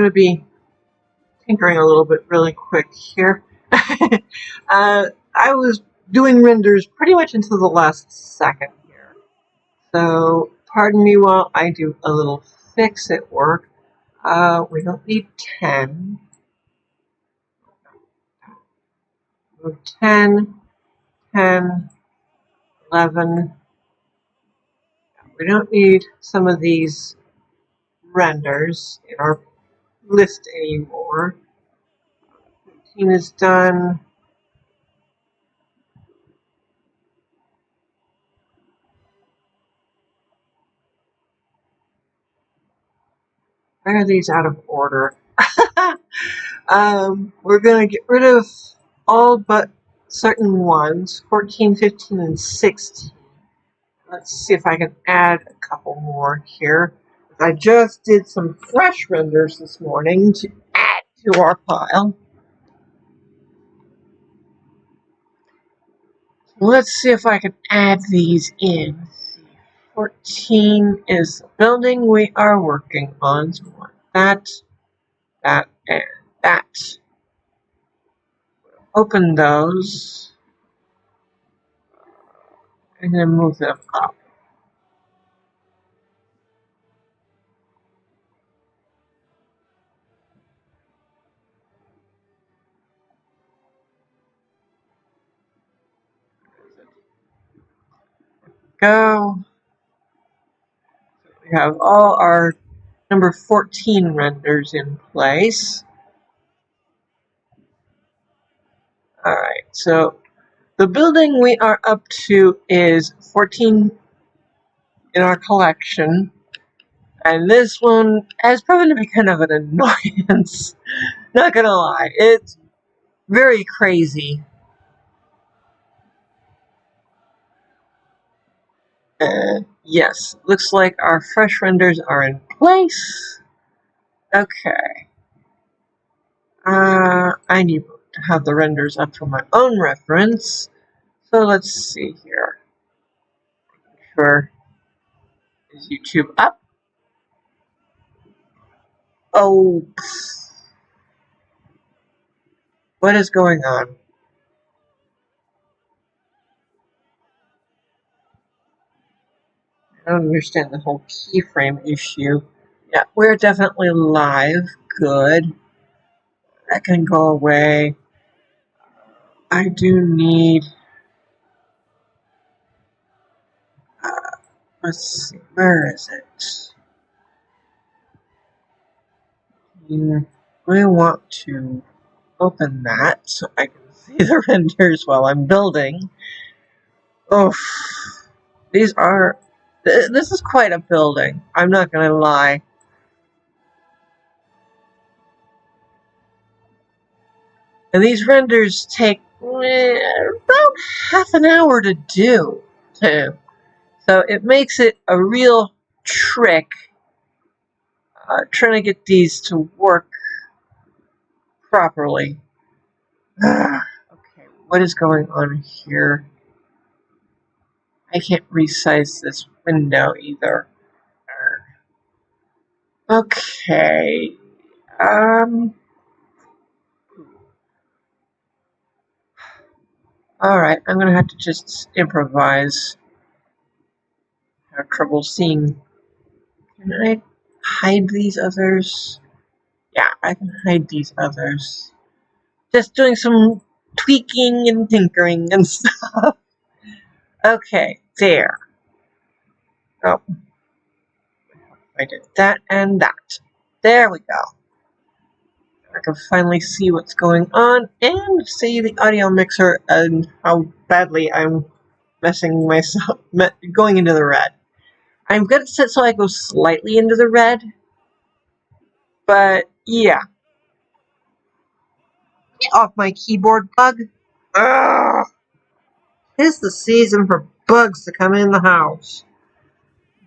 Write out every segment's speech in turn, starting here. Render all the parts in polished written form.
to be tinkering a little bit really quick here. I was doing renders pretty much until the last second here. So pardon me while I do a little fix-it work. We don't need 10. Move 10, 10, 11. We don't need some of these renders in our list anymore. 15 is done. Why are these out of order? We're going to get rid of all but certain ones, 14, 15, and 16. Let's see if I can add a couple more here. I just did some fresh renders this morning to add to our pile. Let's see if I can add these in. 14 is the building we are working on. So we want that, that, and that. Open those. And then move them up. Go. We have all our number 14 renders in place. Alright, so the building we are up to is 14 in our collection. And this one has proven to be kind of an annoyance. Not gonna lie, it's very crazy. Yes, looks like our fresh renders are in place. Okay. I need to have the renders up for my own reference. So let's see here. Sure. Is YouTube up? Oh. What is going on? I don't understand the whole keyframe issue. Yeah, we're definitely live. Good. That can go away. I do need... let's see, where is it? I want to open that so I can see the renders while I'm building. Oh, these are... this is quite a building. I'm not going to lie. And these renders take about half an hour to do, too. So it makes it a real trick trying to get these to work properly. Okay, what is going on here? I can't resize this window either. Okay. Alright, I'm gonna have to just improvise. I have trouble seeing. Can I hide these others? Yeah, I can hide these others. Just doing some tweaking and tinkering and stuff. Okay, there. Oh. I did that and that. There we go. I can finally see what's going on and see the audio mixer and how badly I'm messing myself, going into the red. I'm going to set so I go slightly into the red, but yeah. Get off my keyboard, bug. Ugh. It's the season for bugs to come in the house.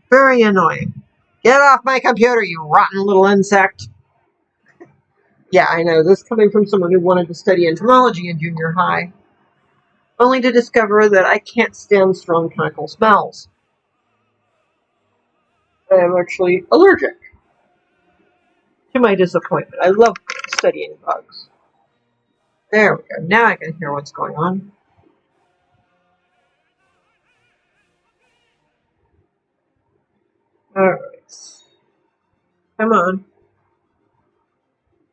Very annoying. Get off my computer, you rotten little insect. Yeah, I know, this coming from someone who wanted to study entomology in junior high, only to discover that I can't stand strong chemical smells. I am actually allergic. To my disappointment. I love studying bugs. There we go. Now I can hear what's going on. Alright. Come on.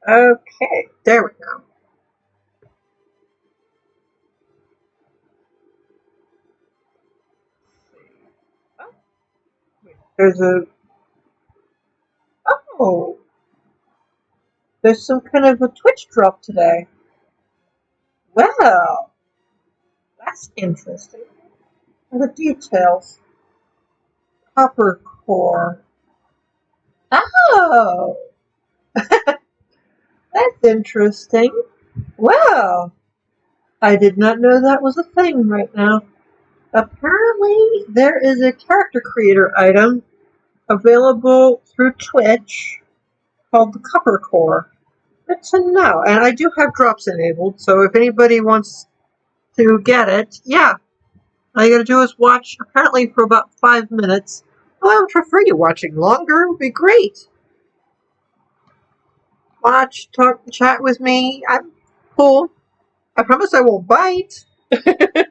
Okay, there we go. Oh, there's a... Oh! There's some kind of a Twitch drop today. Well, that's interesting. The details. Copper core. Oh! That's interesting. Well, I did not know that was a thing right now. Apparently, there is a character creator item available through Twitch called the Copper Core. Good to know. And I do have drops enabled, so if anybody wants to get it, yeah. All you gotta do is watch, apparently for about 5 minutes. Oh, I would prefer you watching longer. It would be great. Watch, talk, chat with me. I'm cool. I promise I won't bite. I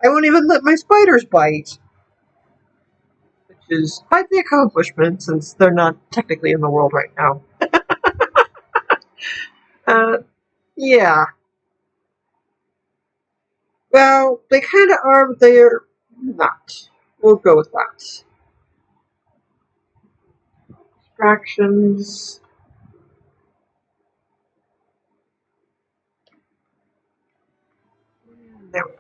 won't even let my spiders bite. Which is quite the accomplishment, since they're not technically in the world right now. Yeah. Well, they kind of are, but they're not. We'll go with that. Distractions. There we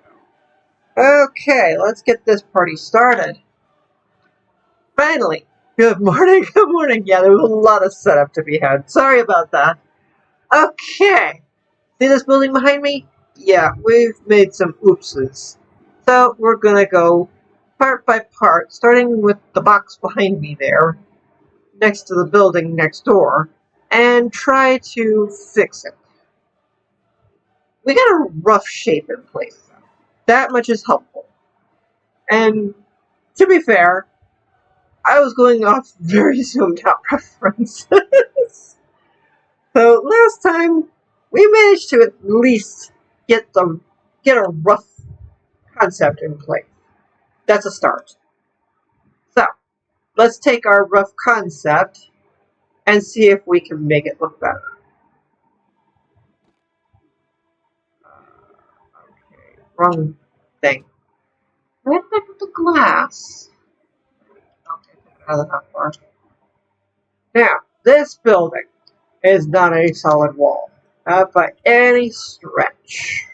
go. Okay, let's get this party started. Finally. Good morning, good morning. Yeah, there was a lot of setup to be had. Sorry about that. Okay. See this building behind me? Yeah, we've made some oopses. So we're gonna go part by part, starting with the box behind me there, next to the building next door, and try to fix it. We got a rough shape in place, though. That much is helpful. And to be fair, I was going off very zoomed out references. So last time, we managed to at least get a rough concept in place. That's a start. So, let's take our rough concept and see if we can make it look better. Okay, wrong thing. Where did I put the glass? Okay, out of that far. Now, this building is not a solid wall, not by any stretch.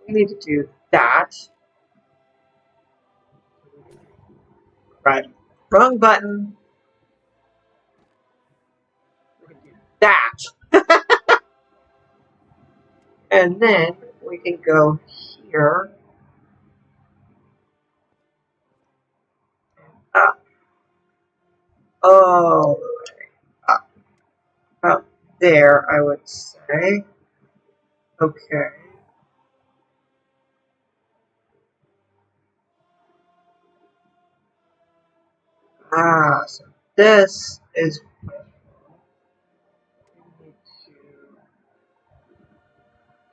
We need to do that. Right. Wrong button. We can do that. And then we can go here. And up. Oh, up. About there, I would say. Okay. So this is we need to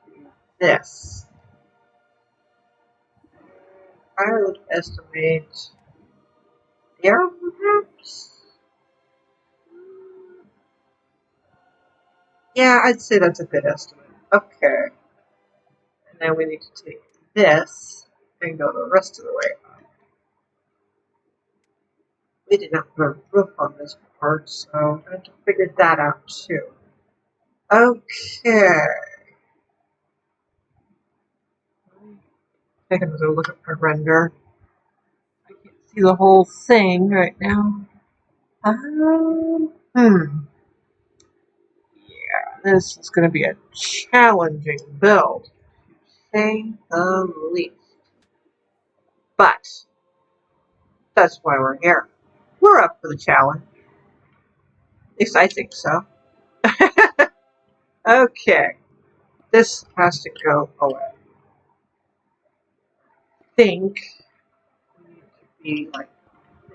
do this. I would estimate there perhaps? Yeah, I'd say that's a good estimate. Okay. And then we need to take this and go the rest of the way up. We did not put a roof on this part, so I have to figure that out too. Okay. Take another look at my render. I can't see the whole thing right now. Yeah, this is going to be a challenging build, to say the least. But that's why we're here. We're up for the challenge. At least I think so. Okay. This has to go away. I think we need to be like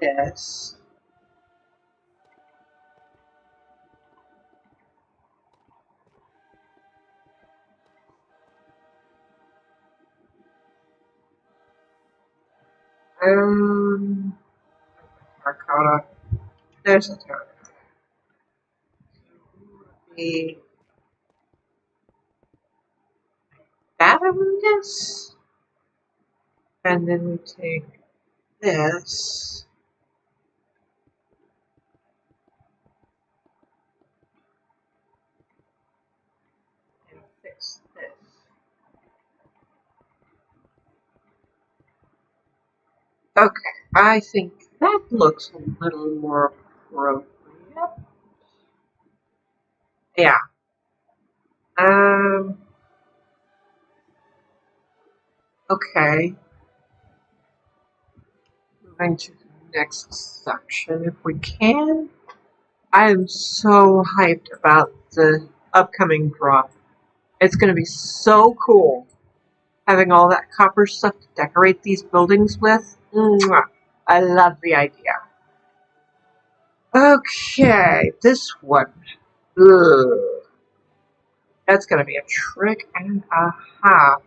this. Terracotta. There's a terracotta. Be that, I would guess. And then we take this. And fix this. Okay, I think that looks a little more appropriate. Yeah. Okay. Moving to the next section if we can. I am so hyped about the upcoming drop. It's going to be so cool having all that copper stuff to decorate these buildings with. Mwah. I love the idea. Okay, this one. Ugh. That's going to be a trick and a half.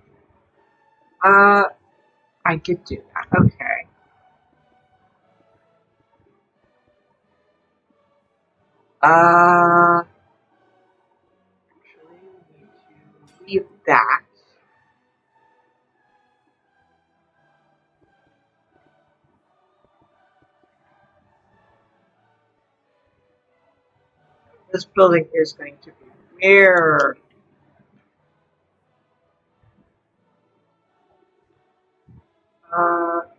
I could do that. Okay. Actually, we need to leave that. This building is going to be weird.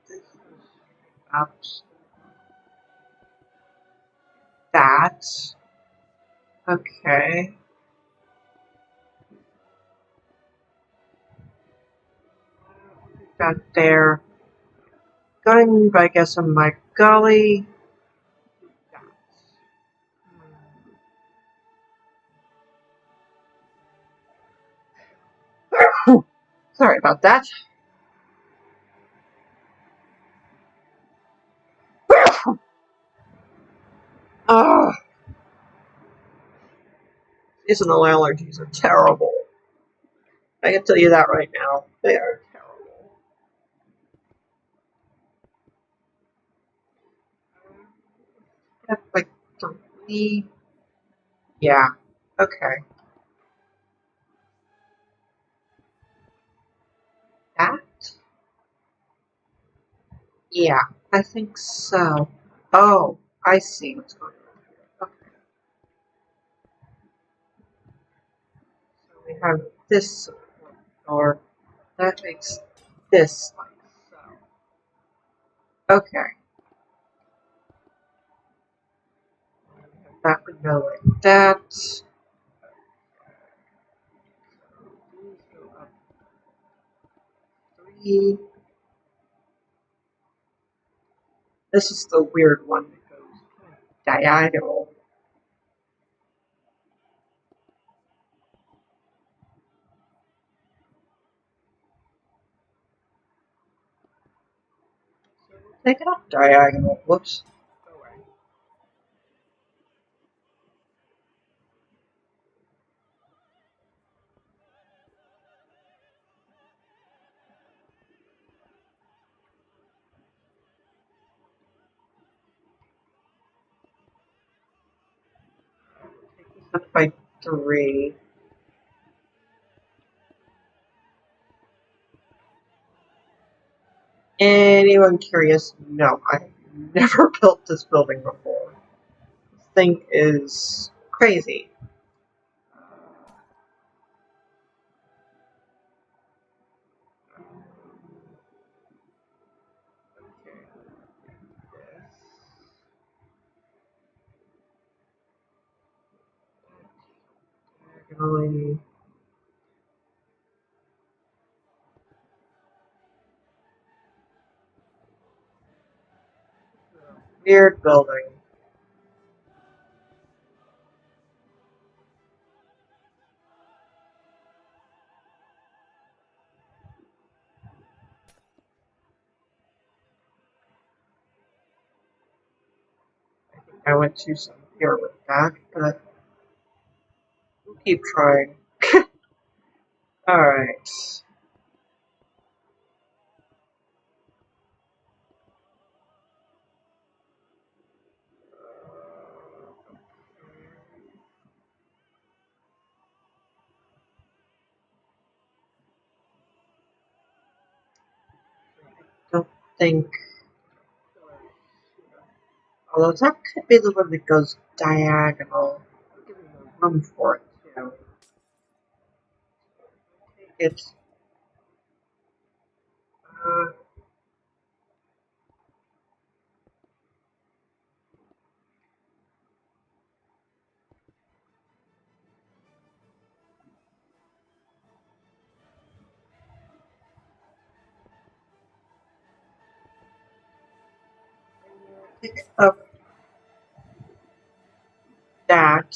This is about that. Okay. Got there. Going, I guess, on my gully. Sorry about that. Oh, seasonal allergies are terrible. I can tell you that right now. They are terrible. That's like 3. Yeah. Okay. That? Yeah, I think so. Oh, I see what's going on here. Okay. So we have this support, or that makes this like so. Okay. That would go like that. These go up 3. This is the weird one that goes diagonal. So we'll take it up diagonal. Whoops. Go away. Take this up by 3. Anyone curious? No, I've never built this building before. This thing is crazy. Diagonally. Weird building. I went too severe with that, but we'll keep trying. Alright. Don't think. Although that could be the one that goes diagonal. I'm giving them room for it too. It's pick up that.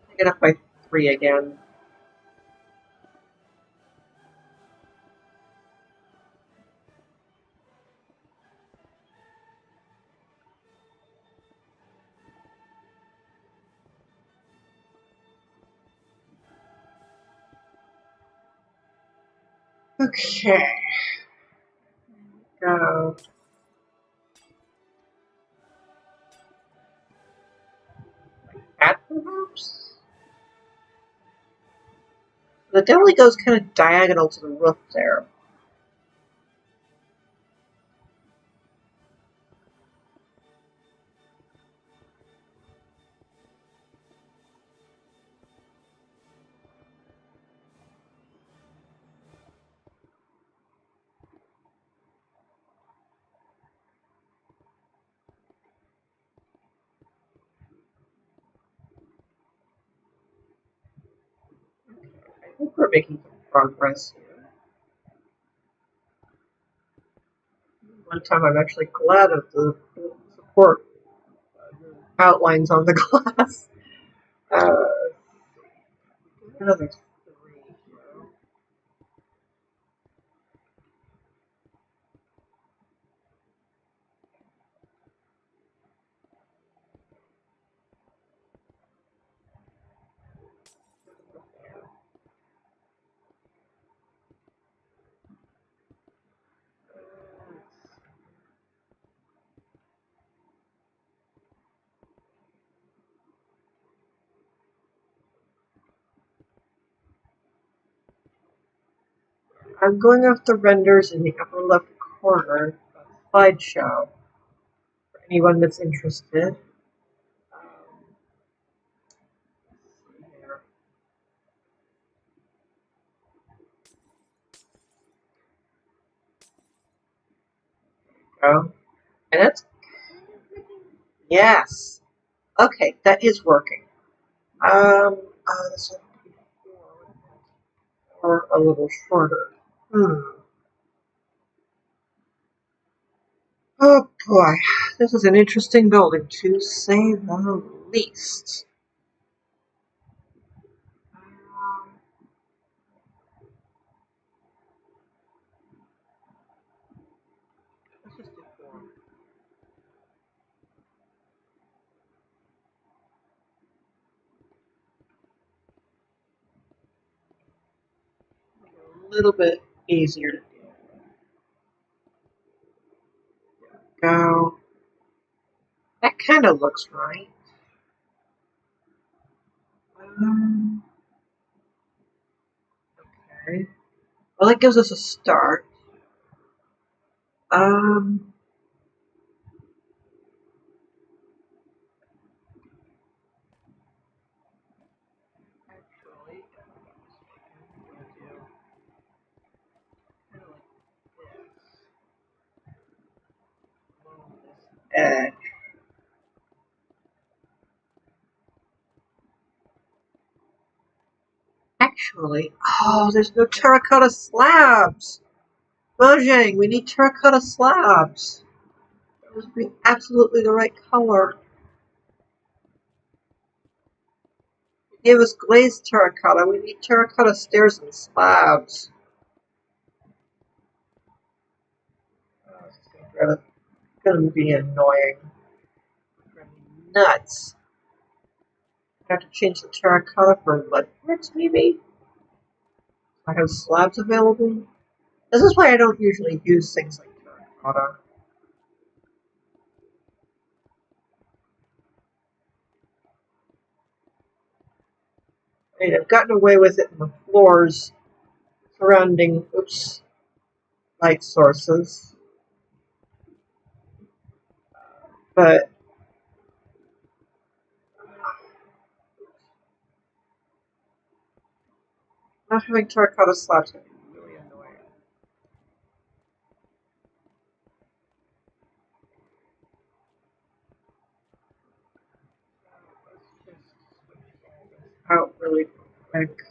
Pick it up by 3 again. Okay. Go. That perhaps? The definitely goes kind of diagonal to the roof there. I think we're making some progress here. One time I'm actually glad of the support outlines on the glass. Another 3 here. I'm going off the renders in the upper left corner of the slideshow for anyone that's interested. Here we go. And that's, yes. Okay, that is working. This one or a little shorter. Oh boy, this is an interesting building to say the least. Let's just do 4. A little bit easier to do. Go. That kind of looks right. Okay. Well, that gives us a start. Actually, edge. Actually, oh, there's no terracotta slabs. Mojang, we need terracotta slabs. This would be absolutely the right color. It gave us glazed terracotta. We need terracotta stairs and slabs. It's gonna be annoying. Nuts. I have to change the terracotta for mud bricks, maybe? I have slabs available. This is why I don't usually use things like terracotta. I mean, I've gotten away with it in the floors surrounding, light sources. But not having terracotta slabs can be really annoying. Let's just switch this out really quick.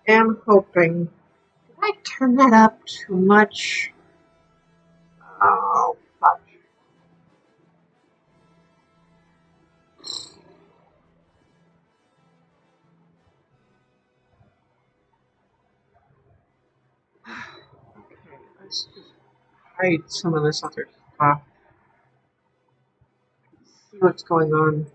I am hoping. Did I turn that up too much? Oh, fuck. Okay, let's just hide some of this other stuff. See what's going on.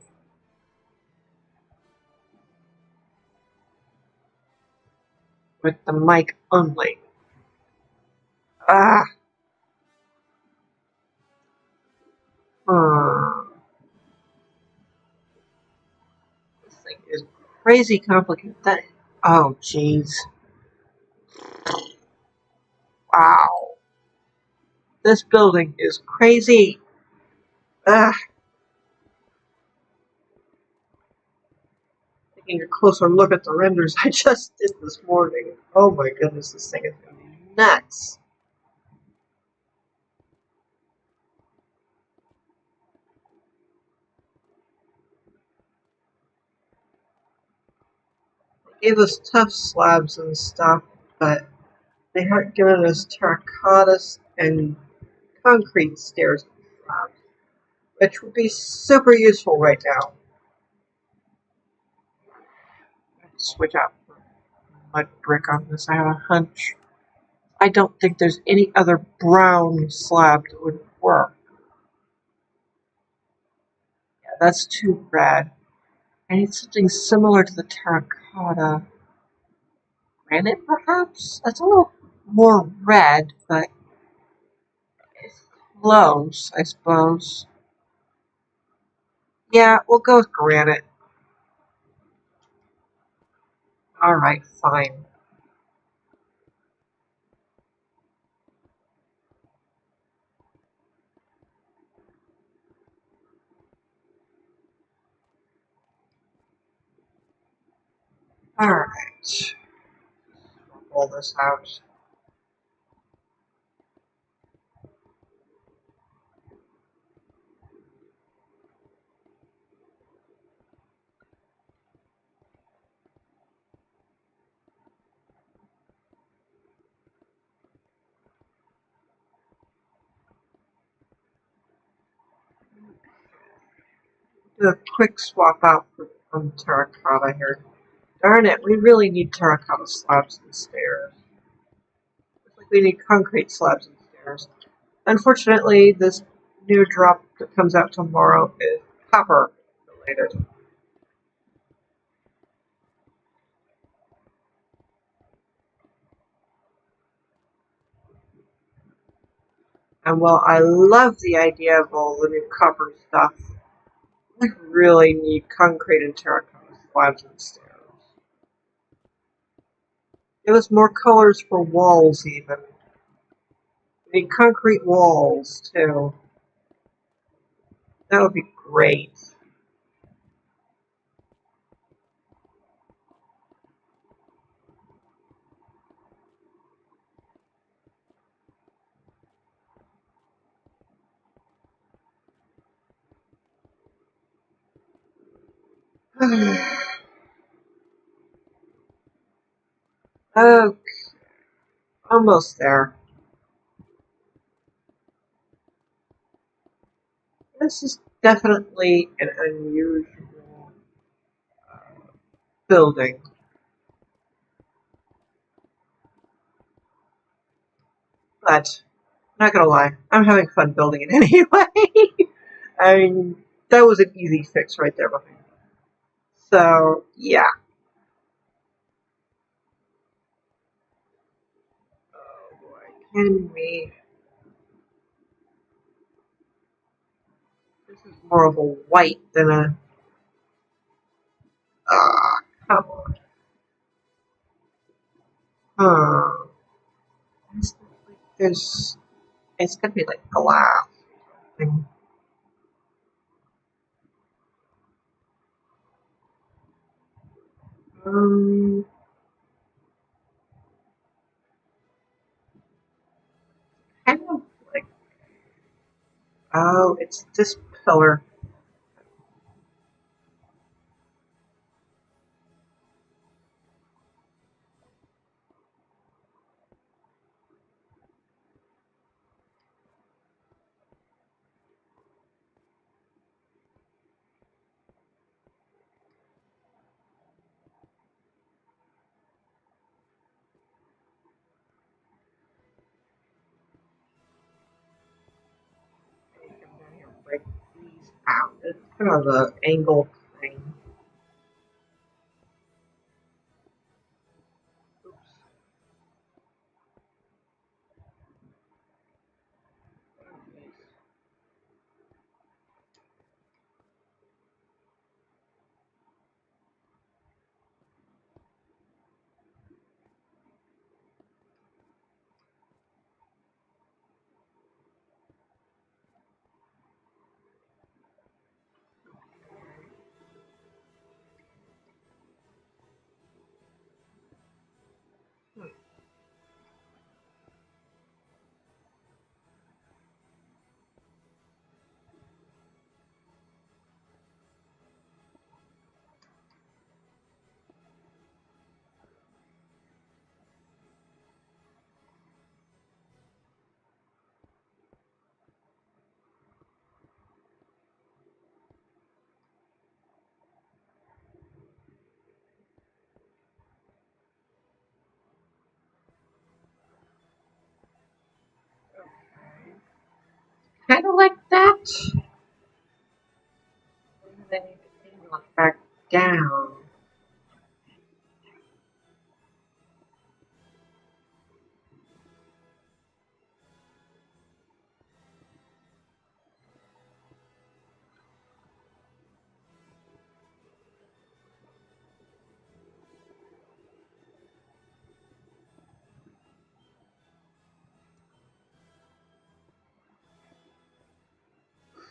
With the mic only. Ah! This thing is crazy complicated. Oh, jeez. Wow. This building is crazy. Ah! Taking a closer look at the renders I just did this morning. Oh my goodness, this thing is going to be nuts. They gave us tough slabs and stuff, but they haven't given us terracotta and concrete stairs and slabs, which would be super useful right now. Let's switch out for mud brick on this. I have a hunch. I don't think there's any other brown slab that would work. Yeah, that's too red. I need something similar to the terracotta. Granite, perhaps? That's a little more red, but it's close, I suppose. Yeah, we'll go with granite. Alright, fine. Alright. Roll this out. Do a quick swap out from terracotta here. Darn it, we really need terracotta slabs and stairs. Just like we need concrete slabs and stairs. Unfortunately, this new drop that comes out tomorrow is copper related. And while I love the idea of all the new copper stuff, we really need concrete and terracotta slabs and stairs. Give us more colors for walls, even. We need concrete walls, too. That would be great. almost there. This is definitely an unusual building. But, not gonna lie, I'm having fun building it anyway. I mean, that was an easy fix right there behind me. So, yeah. Oh boy, can we... This is more of a white than a... Ah, come on. Huh. There's... It's gonna be like glass thing. Um... Kind of like... Oh, it's this pillar. Break these out. It's kind of an angled thing. Oops. Kind of like that. And then you can angle it back down.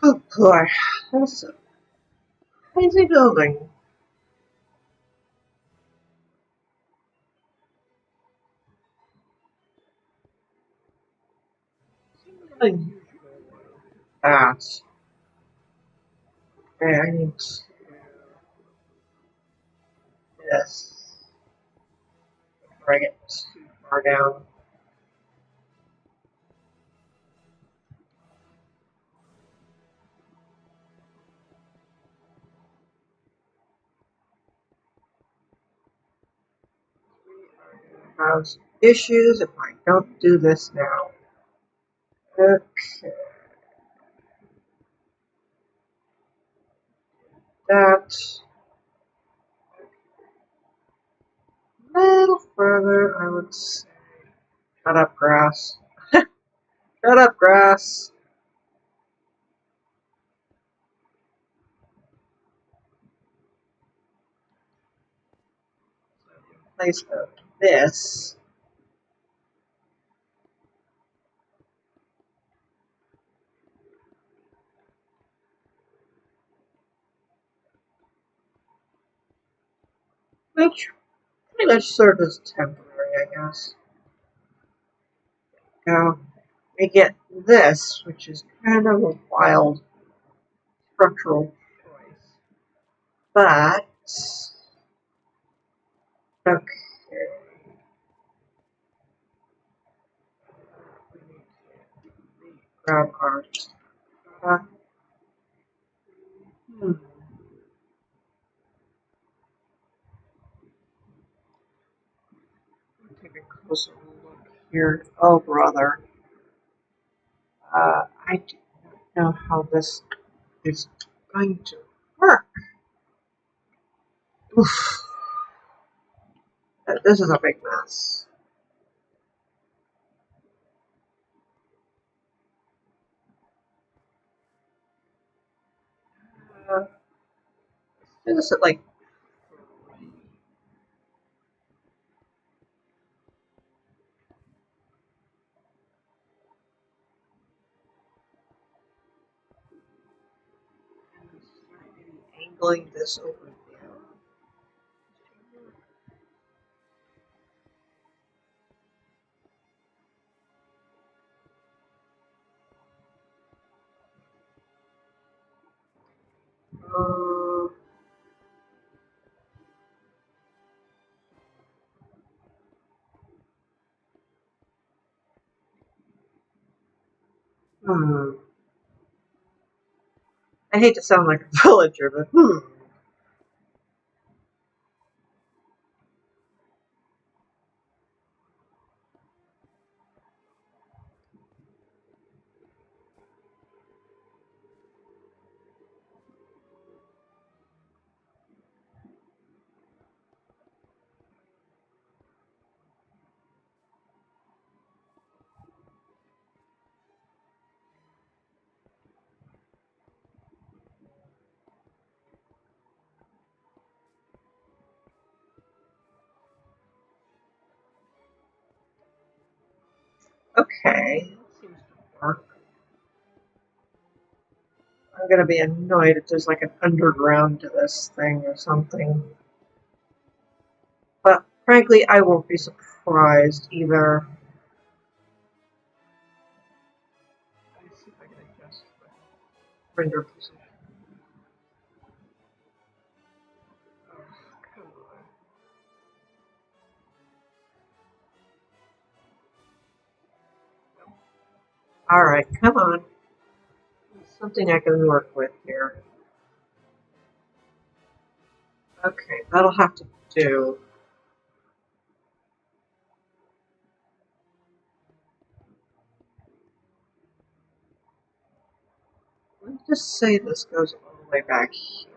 Oh boy, that's a crazy building. Unusual. That. Okay, I need to do this before I get too far down. Have issues if I don't do this now. Okay. That. A little further, I would say. Shut up, grass. Shut up, grass. In place of this, which pretty much served as temporary, I guess. Now, we get this, which is kind of a wild structural choice. But, okay. grab our take a closer look here. Oh, brother. I do not know how this is going to work. Oof. This is a big mess. Let's do this at like 3. Maybe angling this over there. I hate to sound like a villager, but okay. That seems to work. I'm gonna be annoyed if there's like an underground to this thing or something. But frankly, I won't be surprised either. Let's see if I can adjust the render position. Oh, come on. Alright, come on. There's something I can work with here. Okay, that'll have to do. Let's just say this goes all the way back here.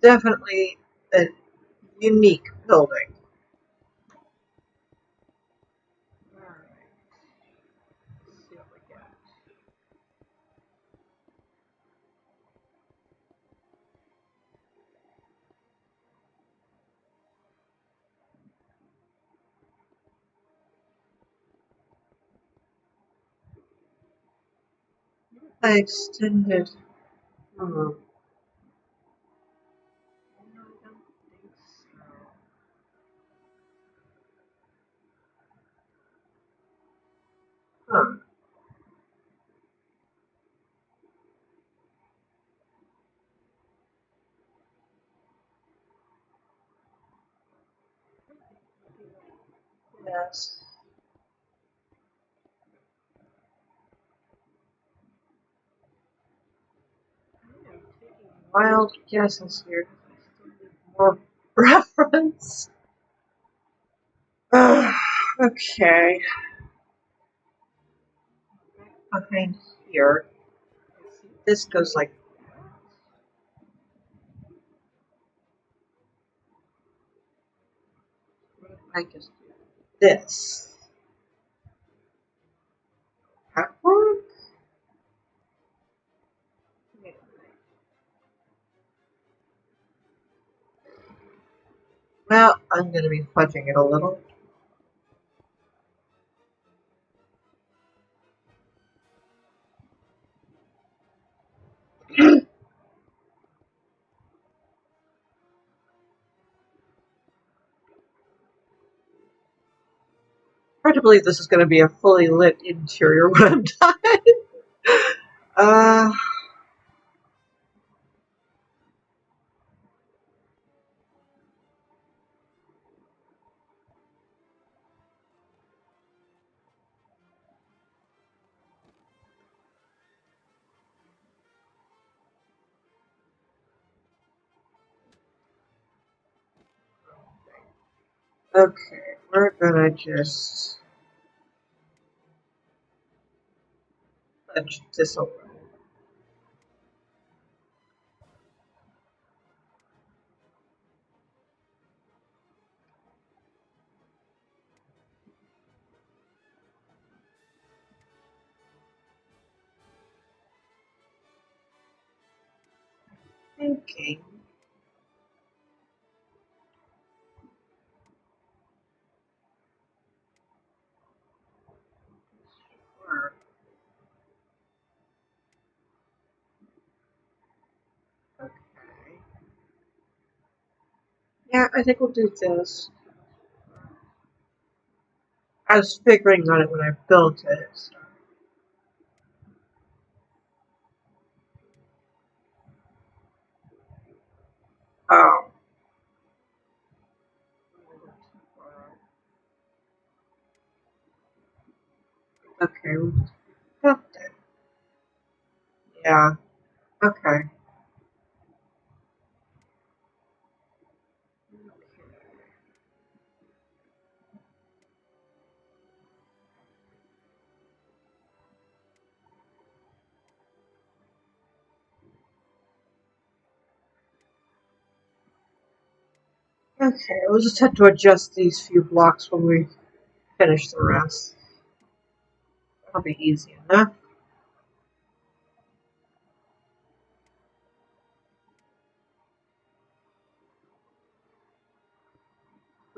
Definitely a unique building. Alright, let's see what we get. I extended. No, I don't think so. Huh. Yes. I am taking wild guesses here. More reference. Okay. Behind here. This goes like what if I just do this? That work? Well, I'm going to be fudging it a little. hard to believe this is going to be a fully lit interior when I'm done. Okay, we're gonna just touch this over. Thinking. Sure. Okay. Yeah, I think we'll do this. I was figuring on it when I built it. So. Oh. Okay, we'll just got that. Yeah. Okay. Okay, we'll just have to adjust these few blocks when we finish the rest. That'll be easy enough.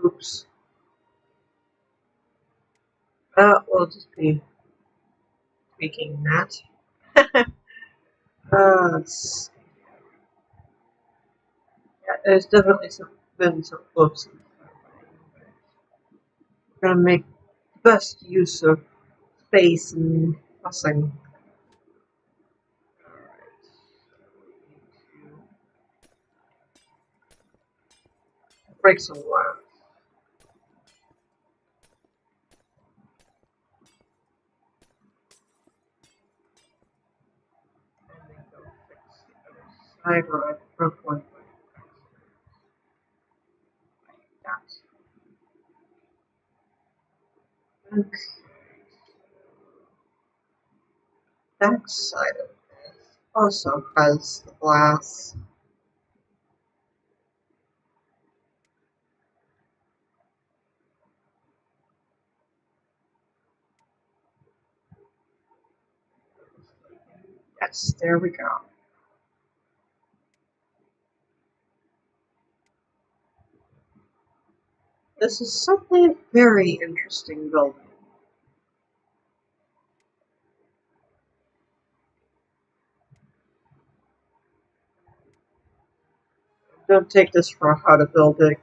Oops. We'll just be tweaking that. Let's see. Yeah, there's definitely been some oops. We're gonna make the best use of space and fussing. Break some glass. And then go fix the other side where I broke one. Okay. Back side of this also has the glass. Yes, there we go. This is certainly a very interesting building. Don't take this for how to build it.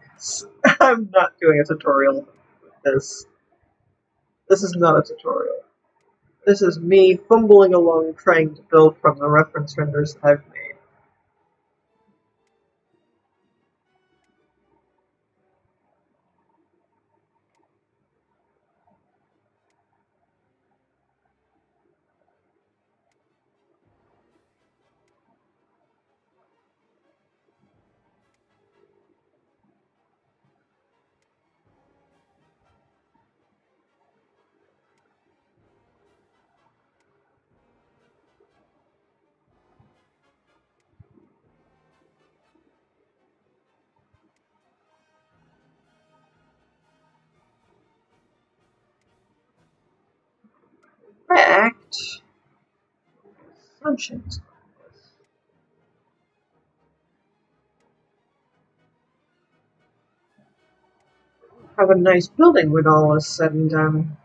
I'm not doing a tutorial with this. This is not a tutorial. This is me fumbling along trying to build from the reference renders that I've made. In fact, assumptions. Have a nice building when all is said and done.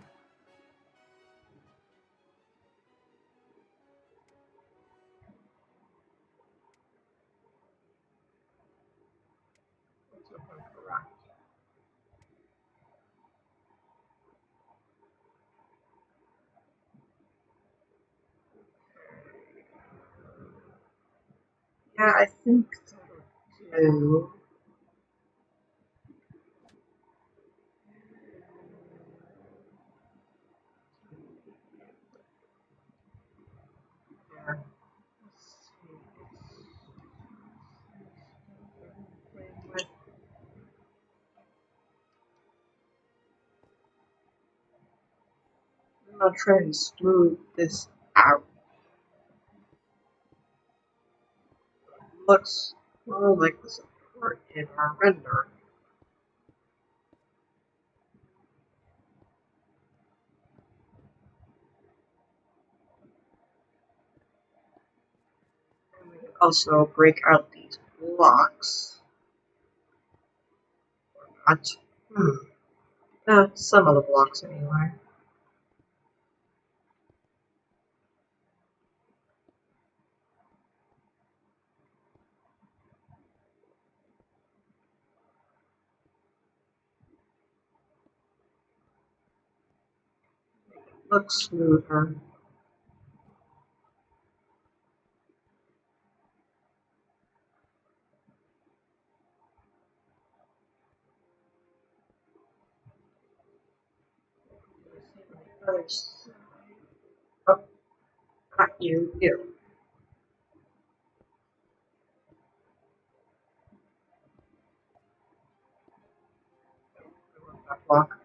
Yeah, I think that'll do. Yeah. Let's see. I'm gonna try and smooth this out. Looks more like the support in our render. And we can also break out these blocks. Or not. No, some of the blocks anyway. Looks smoother. Oh, not you, you. That block.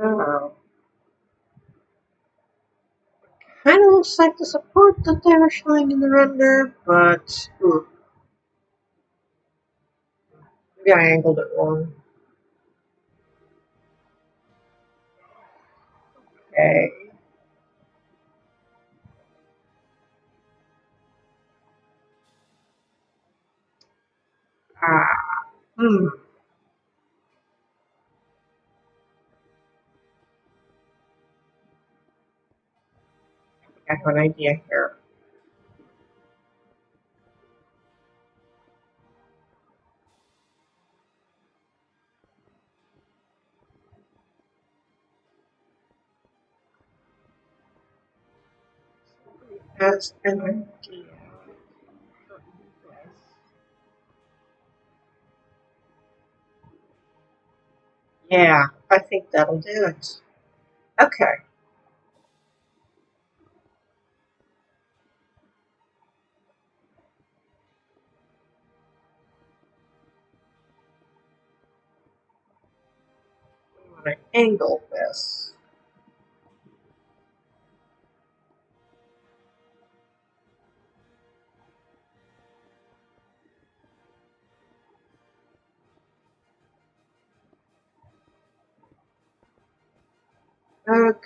Oh. Kind of looks like the support that they were showing in the render, but maybe I angled it wrong. Okay. Ah. I have an idea here. Has an idea. Yeah, I think that'll do it. Okay. I'm going to angle this. Okay.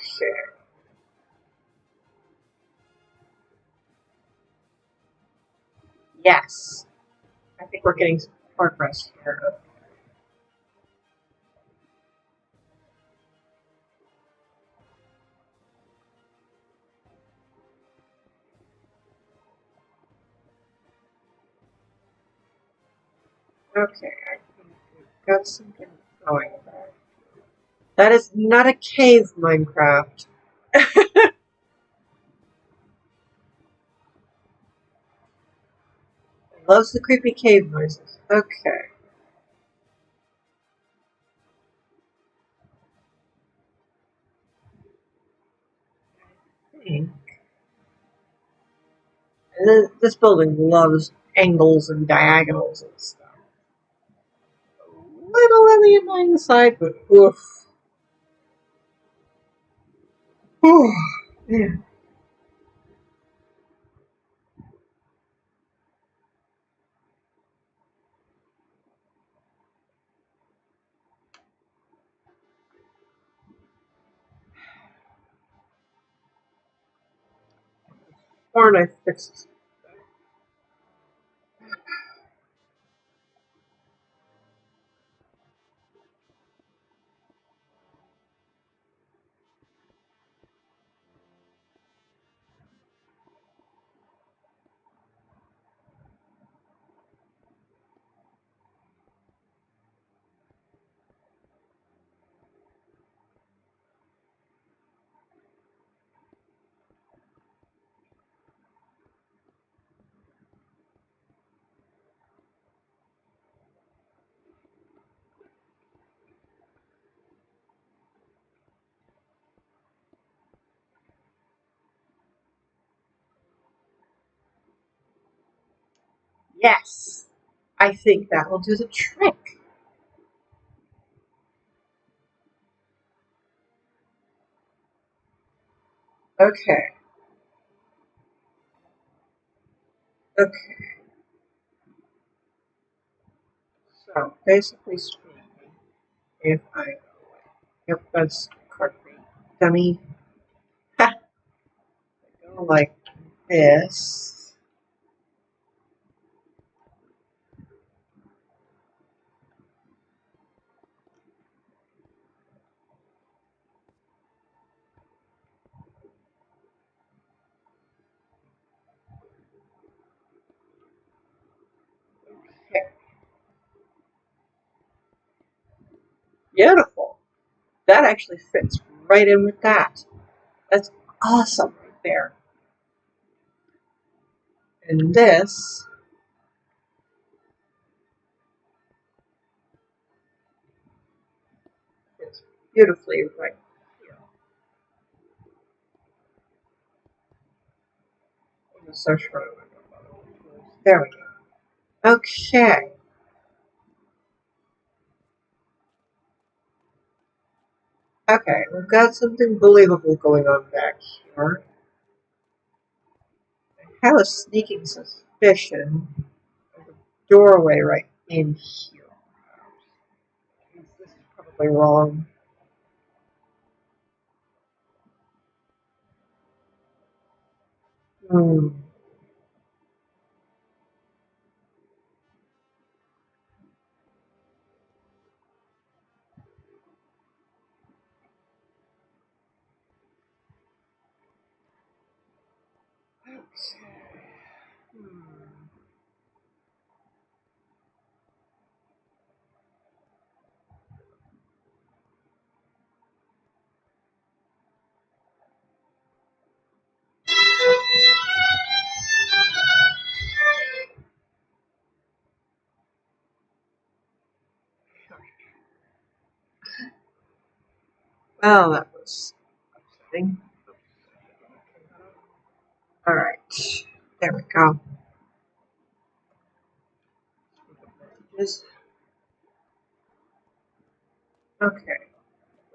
Yes. I think we're getting some progress here. Okay, I think we've got something going there. That is not a cave, Minecraft. It loves the creepy cave noises. Okay. I think this building loves angles and diagonals and stuff. little on the annoying side, but oof. Oh, man. Darn, I fixed. Yes, I think that will do the trick. Okay. Okay. So basically speaking, if I yep, that's concrete dummy. Ha! Go like this. Okay. Beautiful. That actually fits right in with that. That's awesome right there. And this fits beautifully right here. I'm so sure. There we go. Okay. Okay, we've got something believable going on back here. I have a sneaking suspicion of a doorway right in here. This is probably wrong. Hmm. Well, that was upsetting. Alright, there we go. Okay,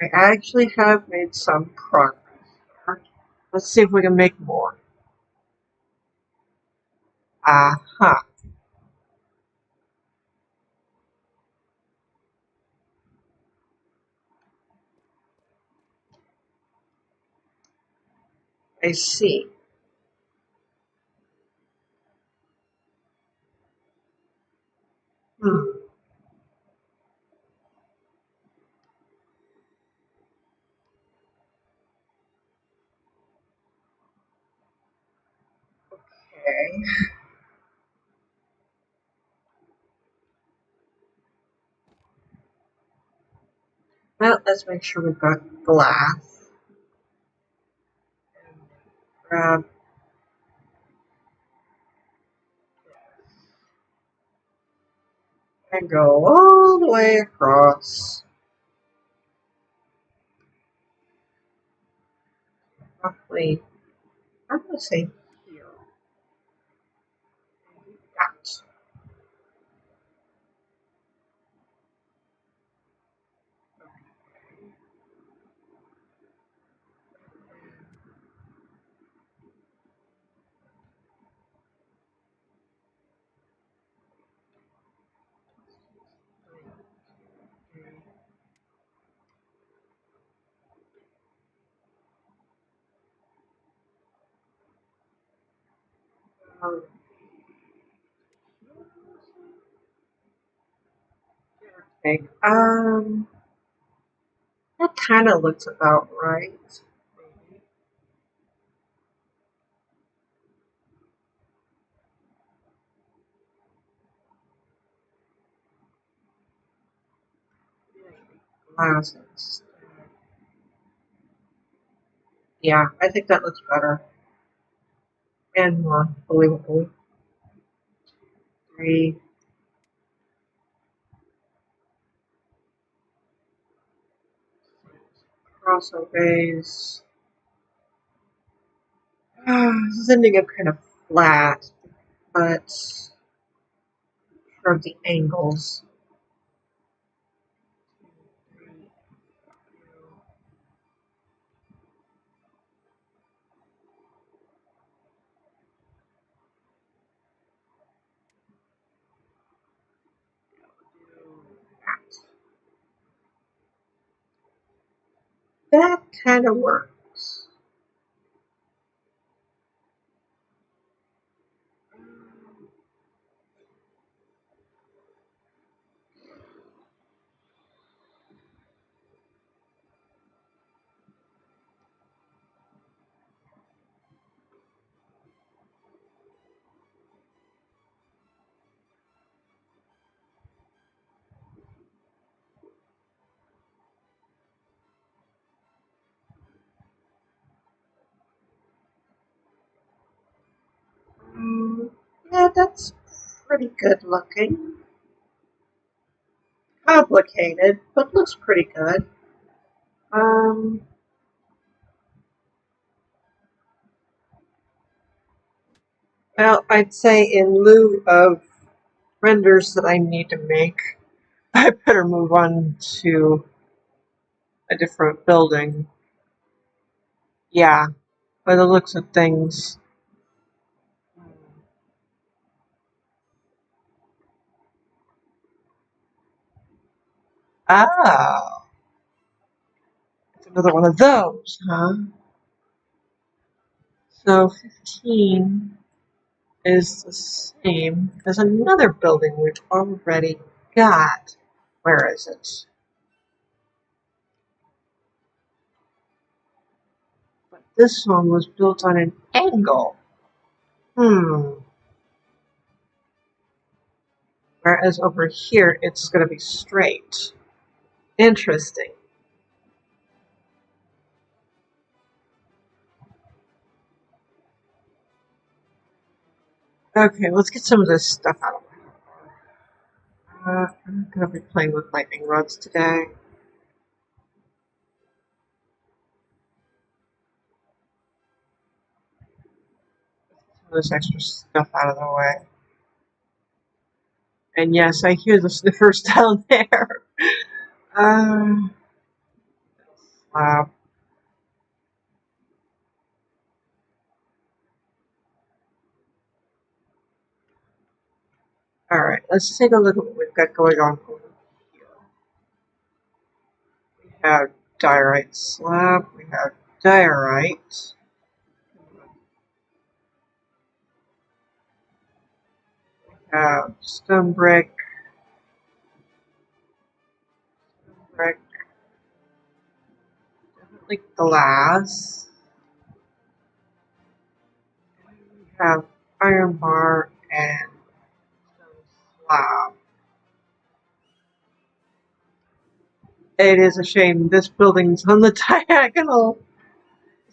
we actually have made some progress. Let's see if we can make more. Aha, I see. Hmm. Okay. Well, let's make sure we've got glass. Grab and go all the way across. Roughly, I'm going to say here. That. Um, okay. That kind of looks about right. Glasses. Yeah, I think that looks better and more believable. 3. Crossovers. This is ending up kind of flat, but from the angles. That kind of works. Yeah, that's pretty good looking. Complicated, but looks pretty good. Um, well, I'd say in lieu of renders that I need to make, I better move on to a different building. Yeah, by the looks of things. Oh, it's another one of those, huh? So 15 is the same as another building we've already got. Where is it? But this one was built on an angle. Whereas over here, it's going to be straight. Interesting. Okay, let's get some of this stuff out of my hair. I'm going to be playing with lightning rods today. Some of this extra stuff out of the way. And yes, I hear the sniffers down there. Slab. Alright, let's take a look at what we've got going on over here. We have diorite slab, we have diorite. We have stone brick, definitely glass. We have iron bar and stone slab. It is a shame this building's on the diagonal.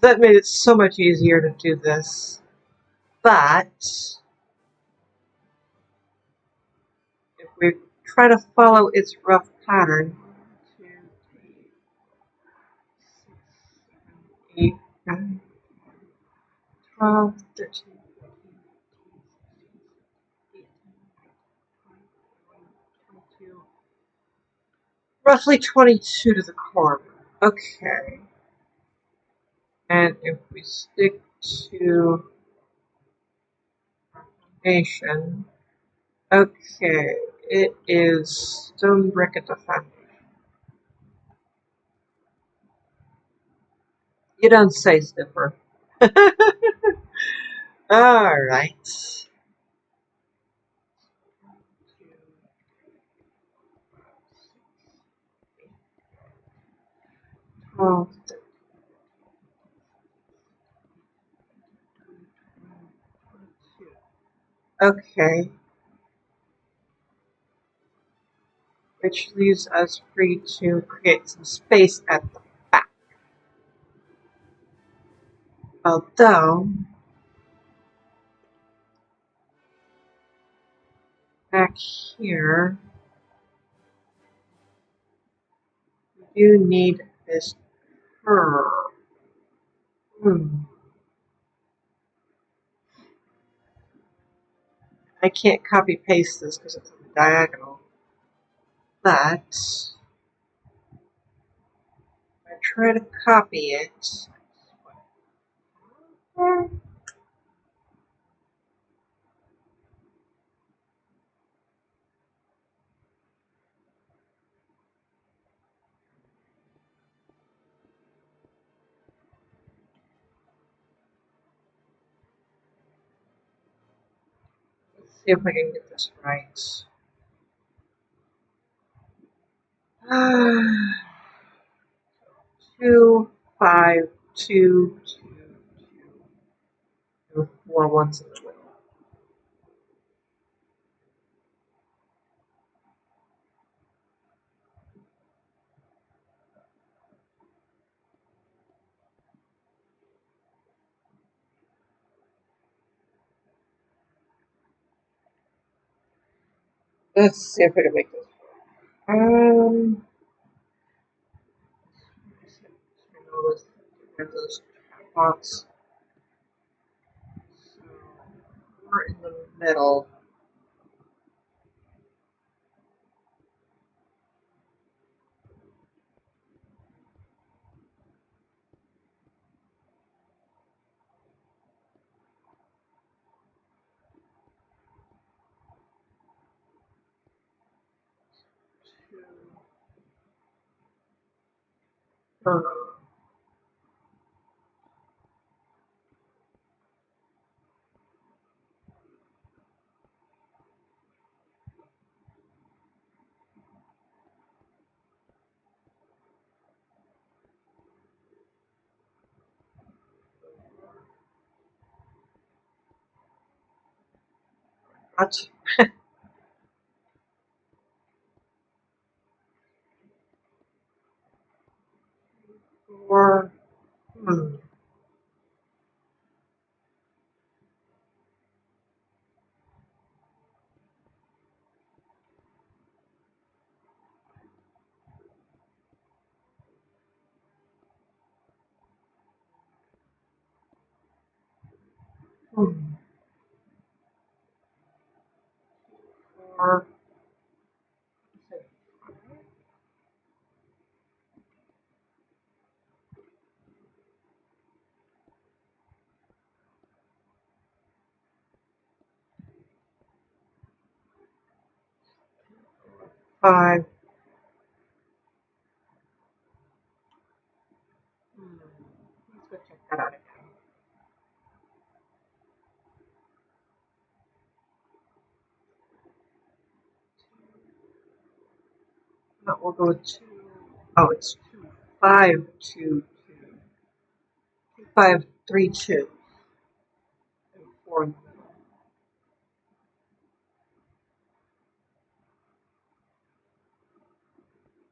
That made it so much easier to do this. But if we try to follow its rough pattern, 2, 3, 6, 7, 8, 9, 12, 13, 14, 15, 16, 17, 18, 19, 20, 21, 22. Roughly 22 to the corner. Okay. And if we stick to foundation, okay, it is stone brick at the foundation. You don't say, Sniffer. All right. Oh, okay. Which leaves us free to create some space at the back. Although, back here, we do need this curve. I can't copy paste this because it's on the diagonal. But if I try to copy it, let's see if I can get this right. 2, 5, 2, 2, 2, 4 ones in the middle. Let's see if I can make this work. I know those spots. So we're in the middle. Uh, 4. Hmm. Hmm. 4. 5. Let's go check that out again. No, we'll go with 2. Oh, it's 2, 5, 2, 2. 2, 5, 3, 2. And 4 in the middle. Let's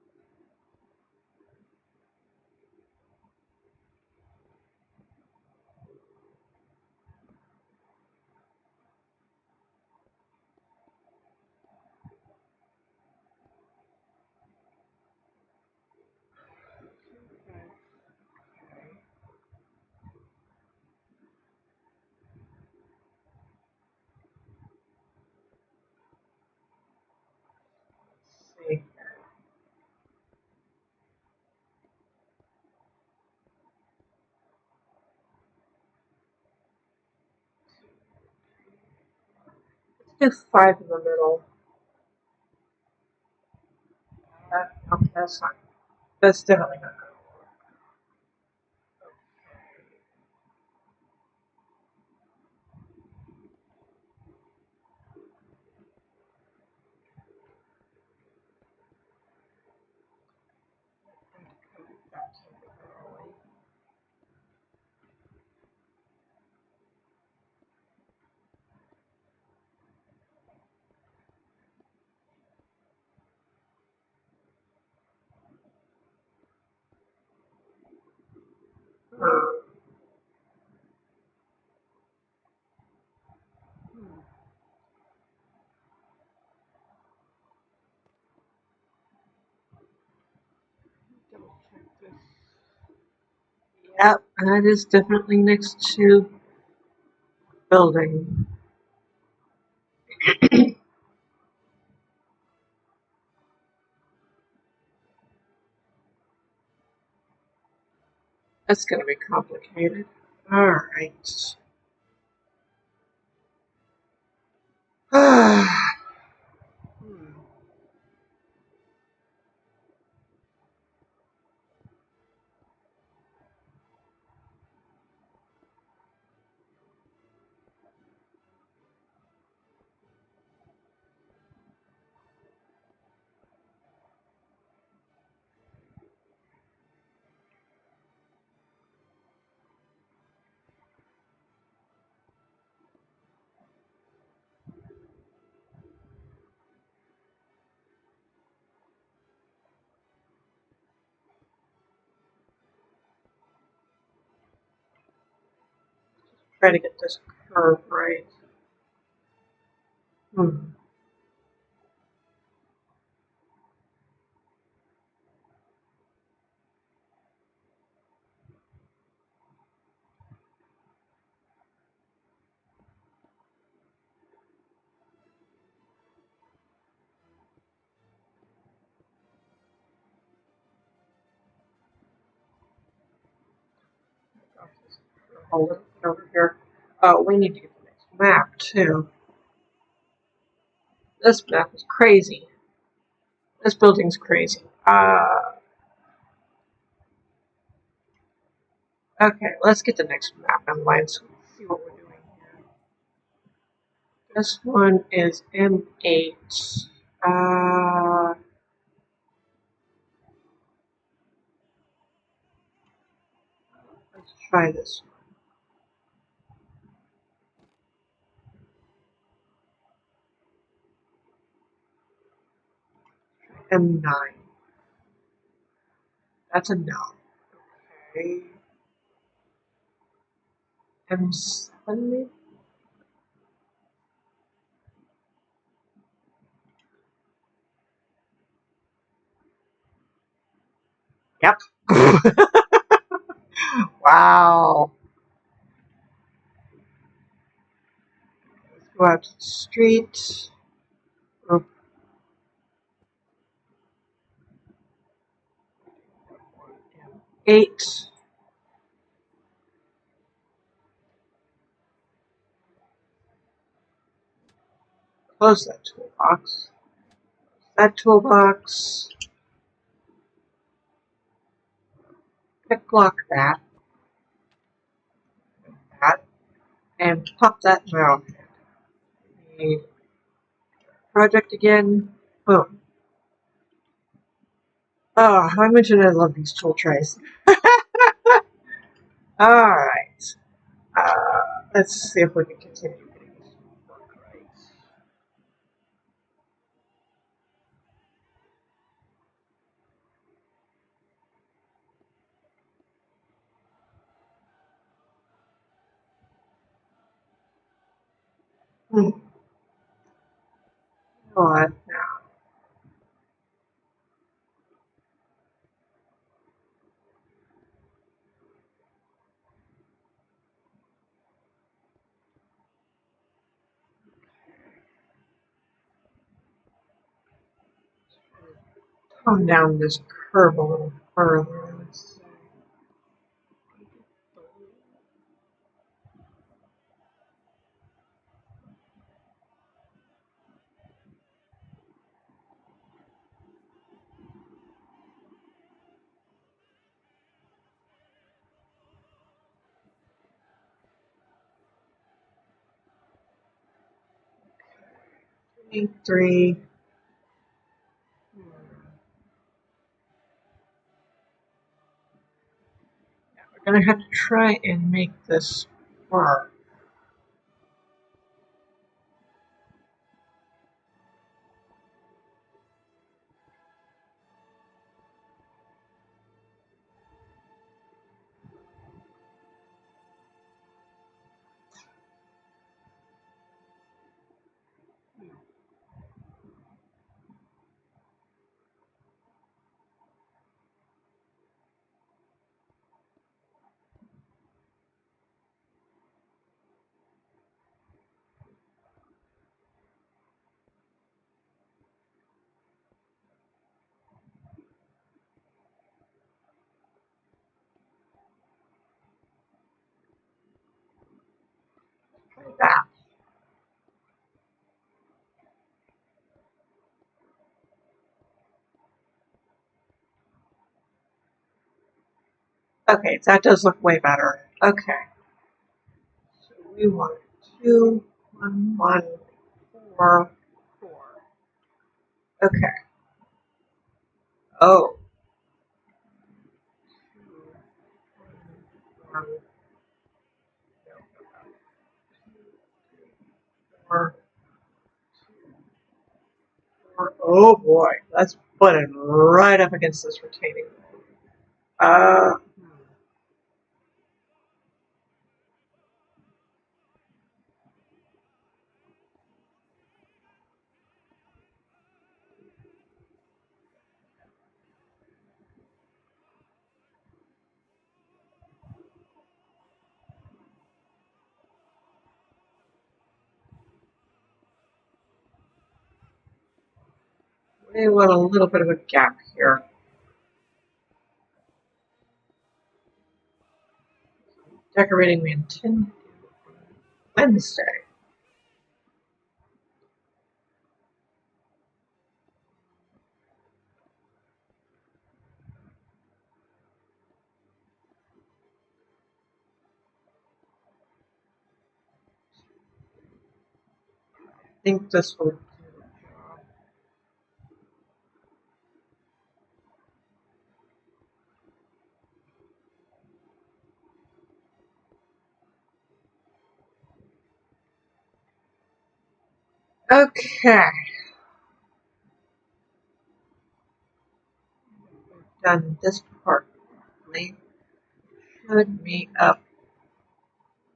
see. 5 in the middle. Okay, that's fine. That's definitely not good. double check this. Yep, that is definitely next to building. That's going to be complicated. Alright. Try to get this curve right. Hold it over here. Oh, we need to get the next map too. This map is crazy. This building's crazy. Okay, let's get the next map online so we can see what we're doing here. This one is M8. Let's try this one. M9. That's a no. Okay. M7 maybe? Yep. Wow. Let's go out to the street. Oh. M8. Close that toolbox. That toolbox. Pick block that. That. And pop that in my the project again. Boom. Oh, I mentioned I love these tool trays. Alright. Let's see if we can continue getting this to work right. What now? Tone down this curve a little further. Let's see. 3. We're gonna have to try and make this work. Like that. Okay, that does look way better. Okay. So we want 2, 1, 1, 4, 4. Okay. Oh. 2, 1, 4, 4. Oh boy, let's put it right up against this retaining wall. We want a little bit of a gap here. Decorating we intend Wednesday. I think this will do the job. Okay. We've done this part properly. Should meet up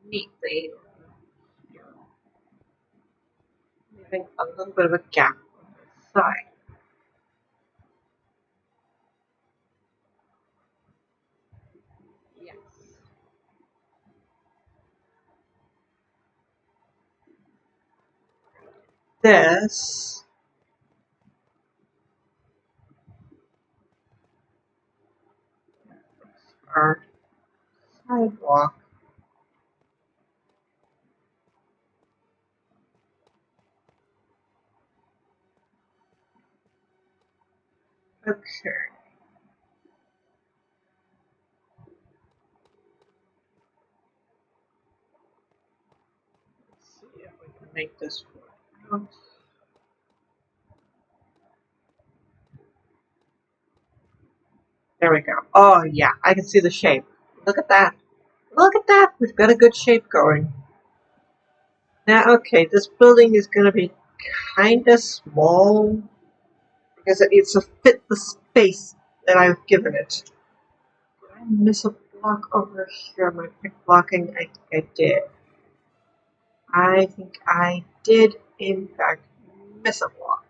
neatly. Leaving a little bit of a gap on the side. Yes. This our sidewalk. Okay. Let's see if we can make this work. There we go. Oh yeah, I can see the shape. Look at that. Look at that. We've got a good shape going. Now, okay, this building is going to be kind of small because it needs to fit the space that I've given it. Did I miss a block over here? Am I pick blocking? I think I did. I think I did, in fact, miss a block.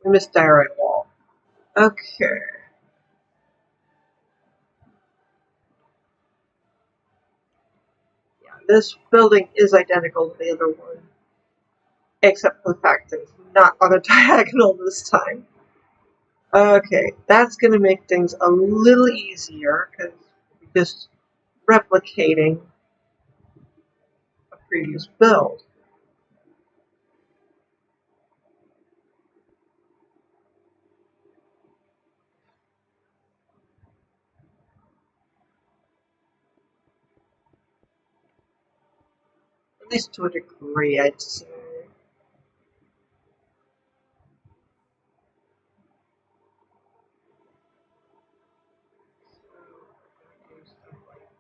We missed diorite wall. Okay. Yeah, this building is identical to the other one, except for the fact that it's not on a diagonal this time. Okay, that's going to make things a little easier because we're just replicating a previous build. At least to a degree, I'd say.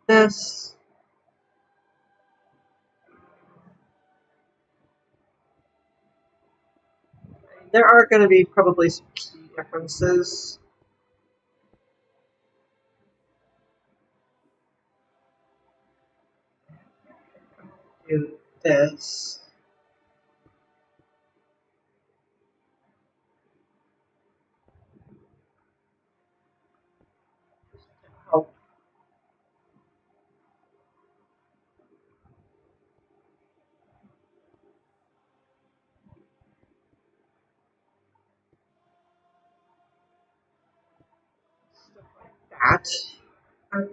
This. There are going to be probably some key differences. Do this. Help that. Okay.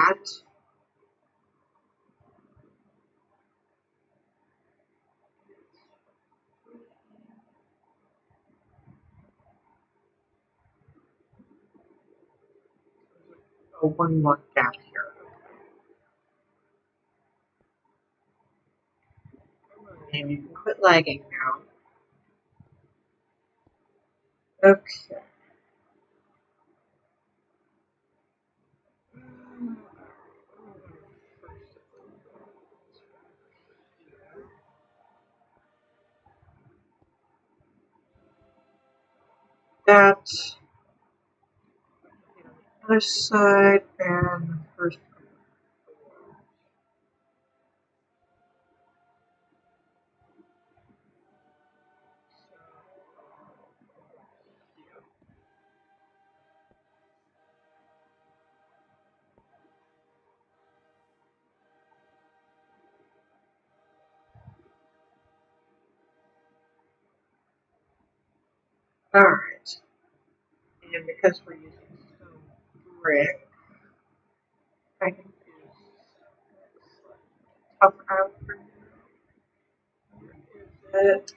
that. Oh, one more gap here. And you can quit lagging now. Okay. That other side and first. Alright. And because we're using stone brick, I can use tough out for it.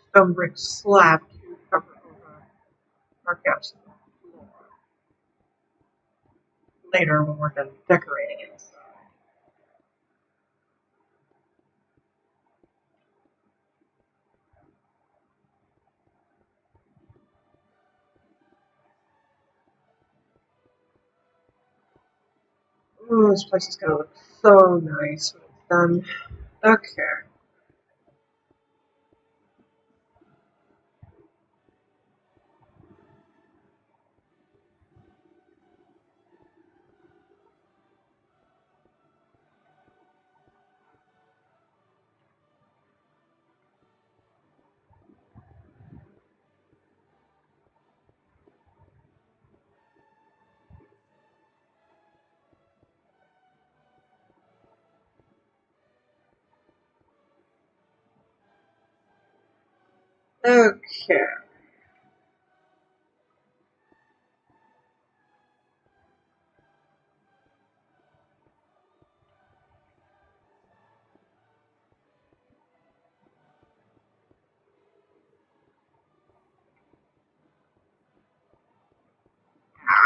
Stone brick slab to cover over our gaps in the floor. Later when we're done decorating it. Ooh, this place is gonna look so nice when it's done. Okay. Okay.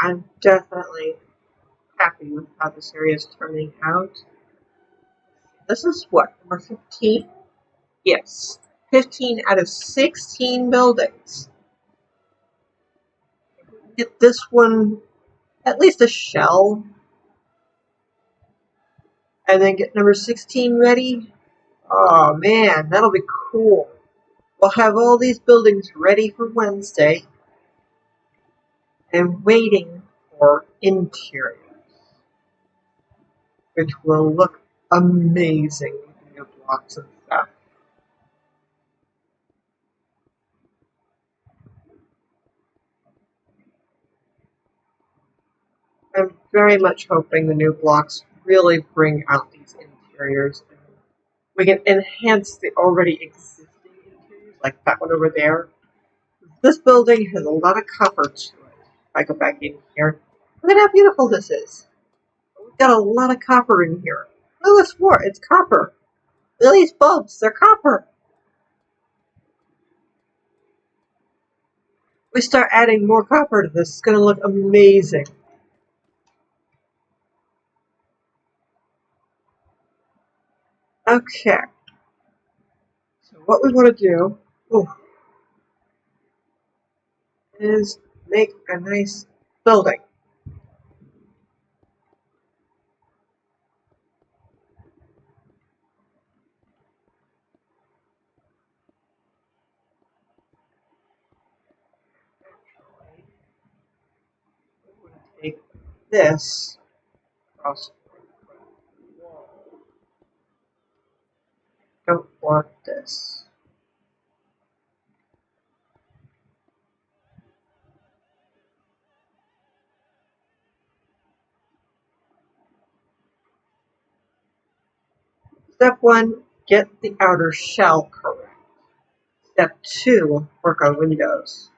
I'm definitely happy with how this area is turning out. This is what, number 15? Yes. 15 out of 16 buildings. Get this one at least a shell. And then get number 16 ready. Oh man, that'll be cool. We'll have all these buildings ready for Wednesday and waiting for interiors, which will look amazing with new blocks and stuff. I'm very much hoping the new blocks really bring out these interiors. We can enhance the already existing interiors, like that one over there. This building has a lot of copper to it. If I go back in here, look at how beautiful this is. We've got a lot of copper in here. Look at this floor, it's copper. Look at these bulbs, they're copper. We start adding more copper to this, it's going to look amazing. Okay. So what we want to do is make a nice building. We're going to take this across the wall. Don't want this. Step 1, get the outer shell correct. Step 2, work on windows.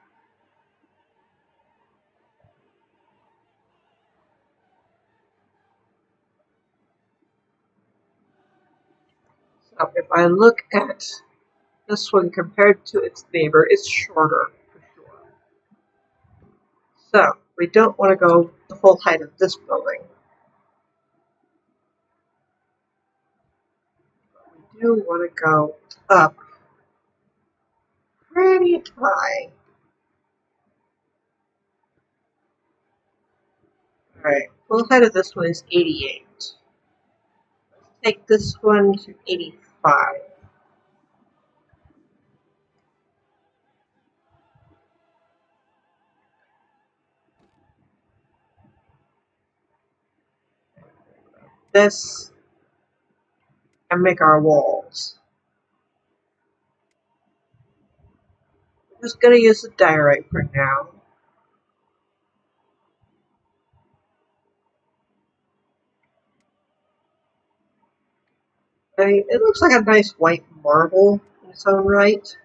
If I look at this one compared to its neighbor, it's shorter for sure. So we don't want to go the full height of this building. We do want to go up pretty high. Alright, full height of this one is 88. Let's take this one to 85. This and make our walls. I'm just going to use the diorite for now. It looks like a nice white marble in its own right.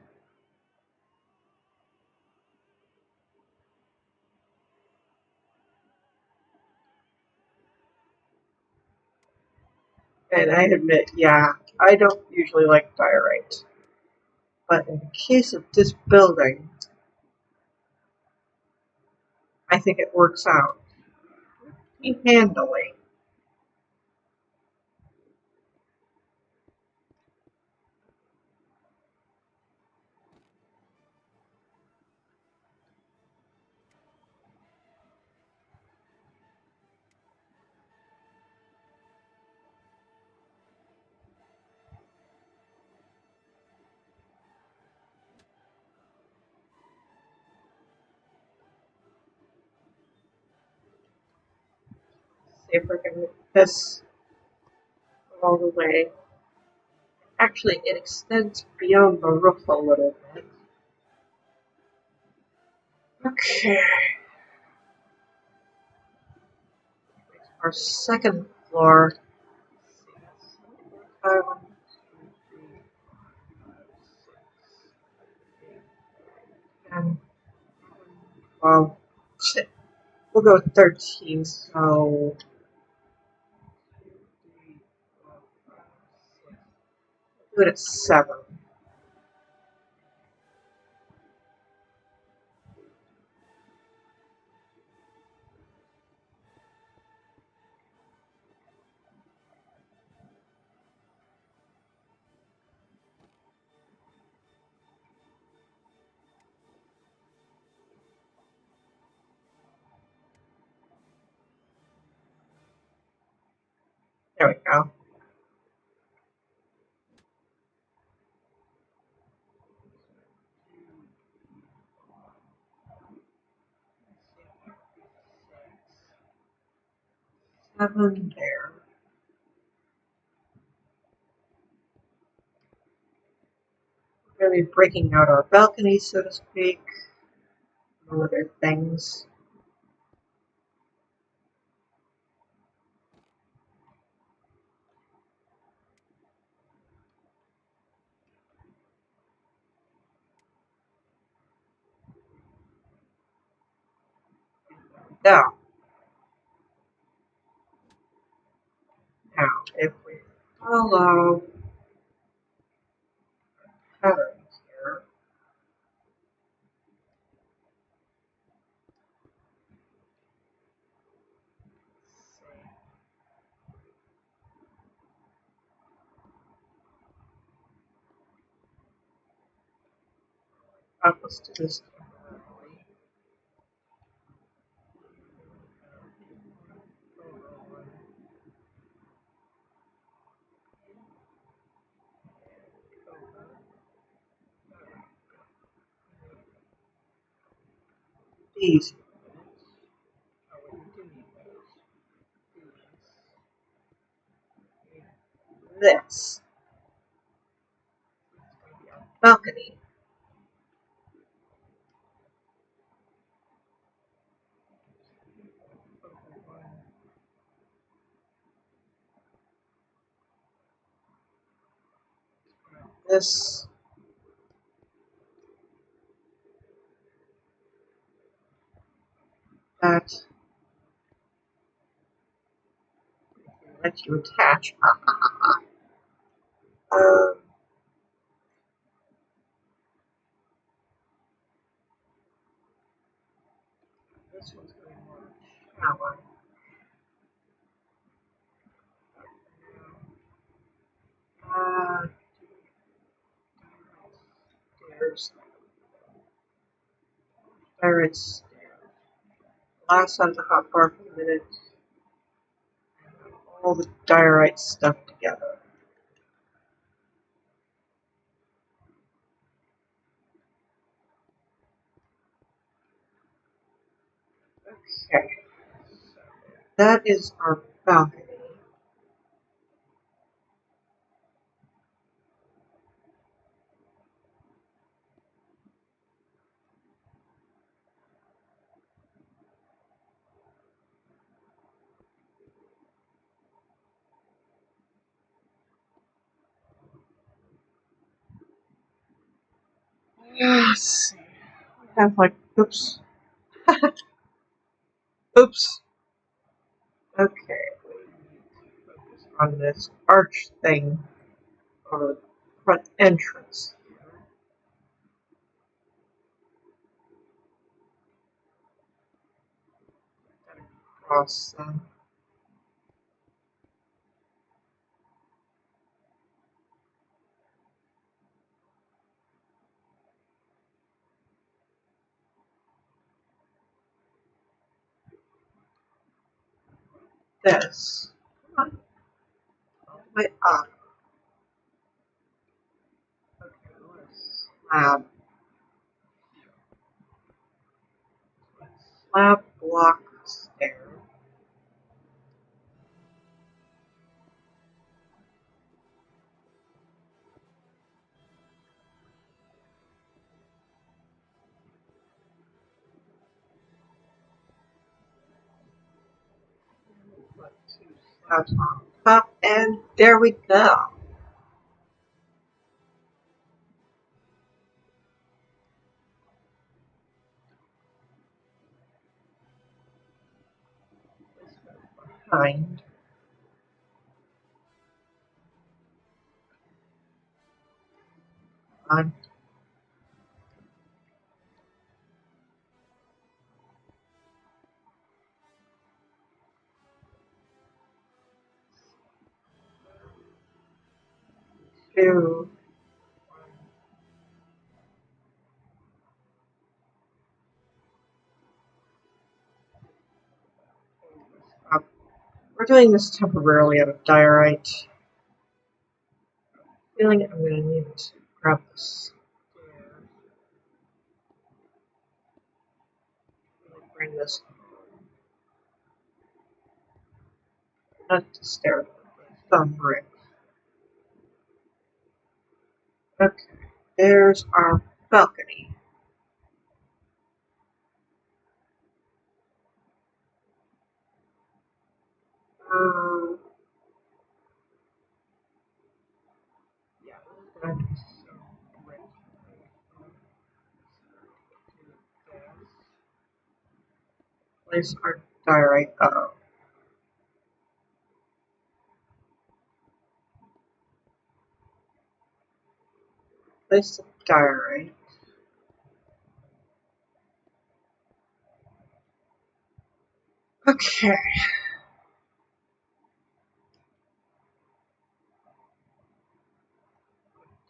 And I admit, yeah, I don't usually like diorite. But in the case of this building, I think it works out handily. See if we can get this all the way. Actually, it extends beyond the roof a little bit. Okay. Our second floor. One, two, three, 10, 12. We'll go with 13, so do it at 7. There we go. Seven there. Really breaking out our balcony, so to speak. And other things. Now, if we follow patterns here, let's do this temporarily. These. Oh, we do need those. This. Balcony. This. That. Let you attach. diorite stairs. Last on the hotbar for a minute. All the diorite stuff together. Okay. That is our balcony. Let's see. We have like, oops. Oops. Okay. Focus on this arch thing over the front entrance. Across this. Come on. All the way up. Okay, slab. Slab block stair. Put two slabs on top, and there we go. Behind. On. Two. We're doing this temporarily out of diorite. Feeling I'm going to need to grab this. Bring this. Not the stair, some brick. Okay, there's our balcony. Yeah, let's do some brick. Place our diorite up. Place the diorite. Okay.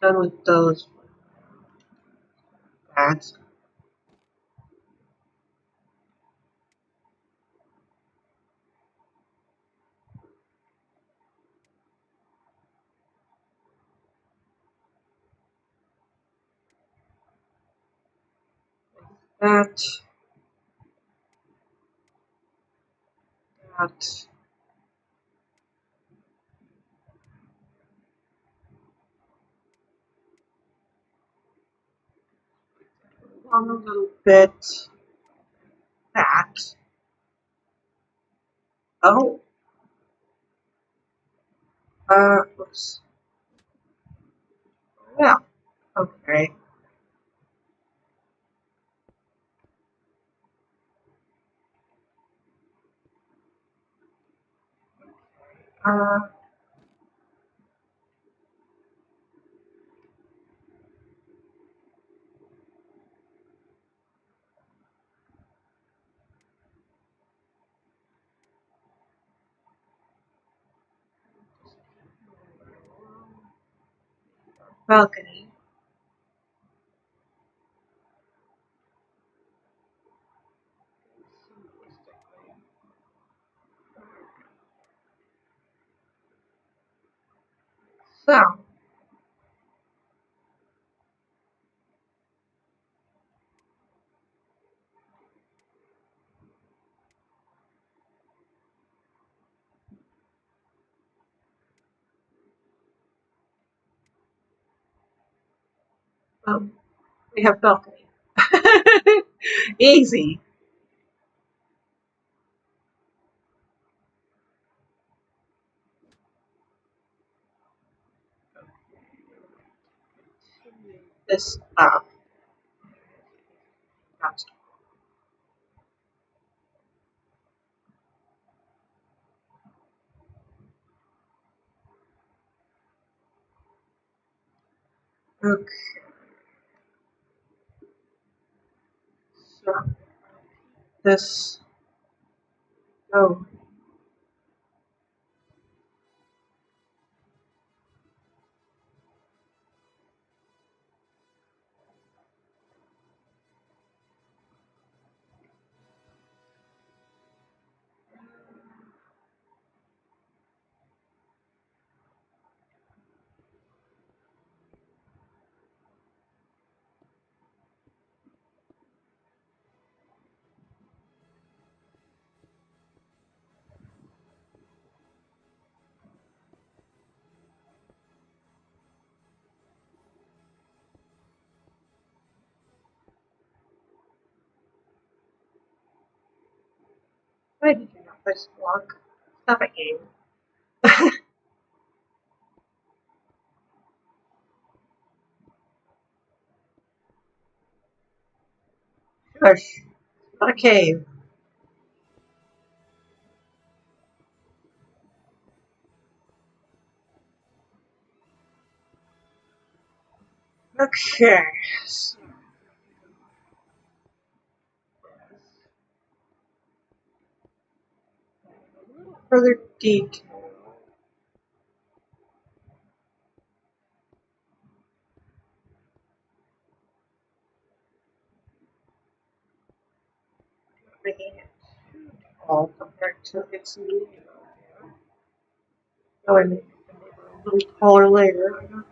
Done with those. That. That. That. On a little bit. That. Oh. Oops. Yeah. Okay. Uh. Balcony. So, we have balcony. Easy. This up. Okay. So this. Oh. Why did you not place block? Stop it, game. Shush. Not a cave. Okay. So, further detail. Making it all compared to its new. Oh, I made it a little taller later.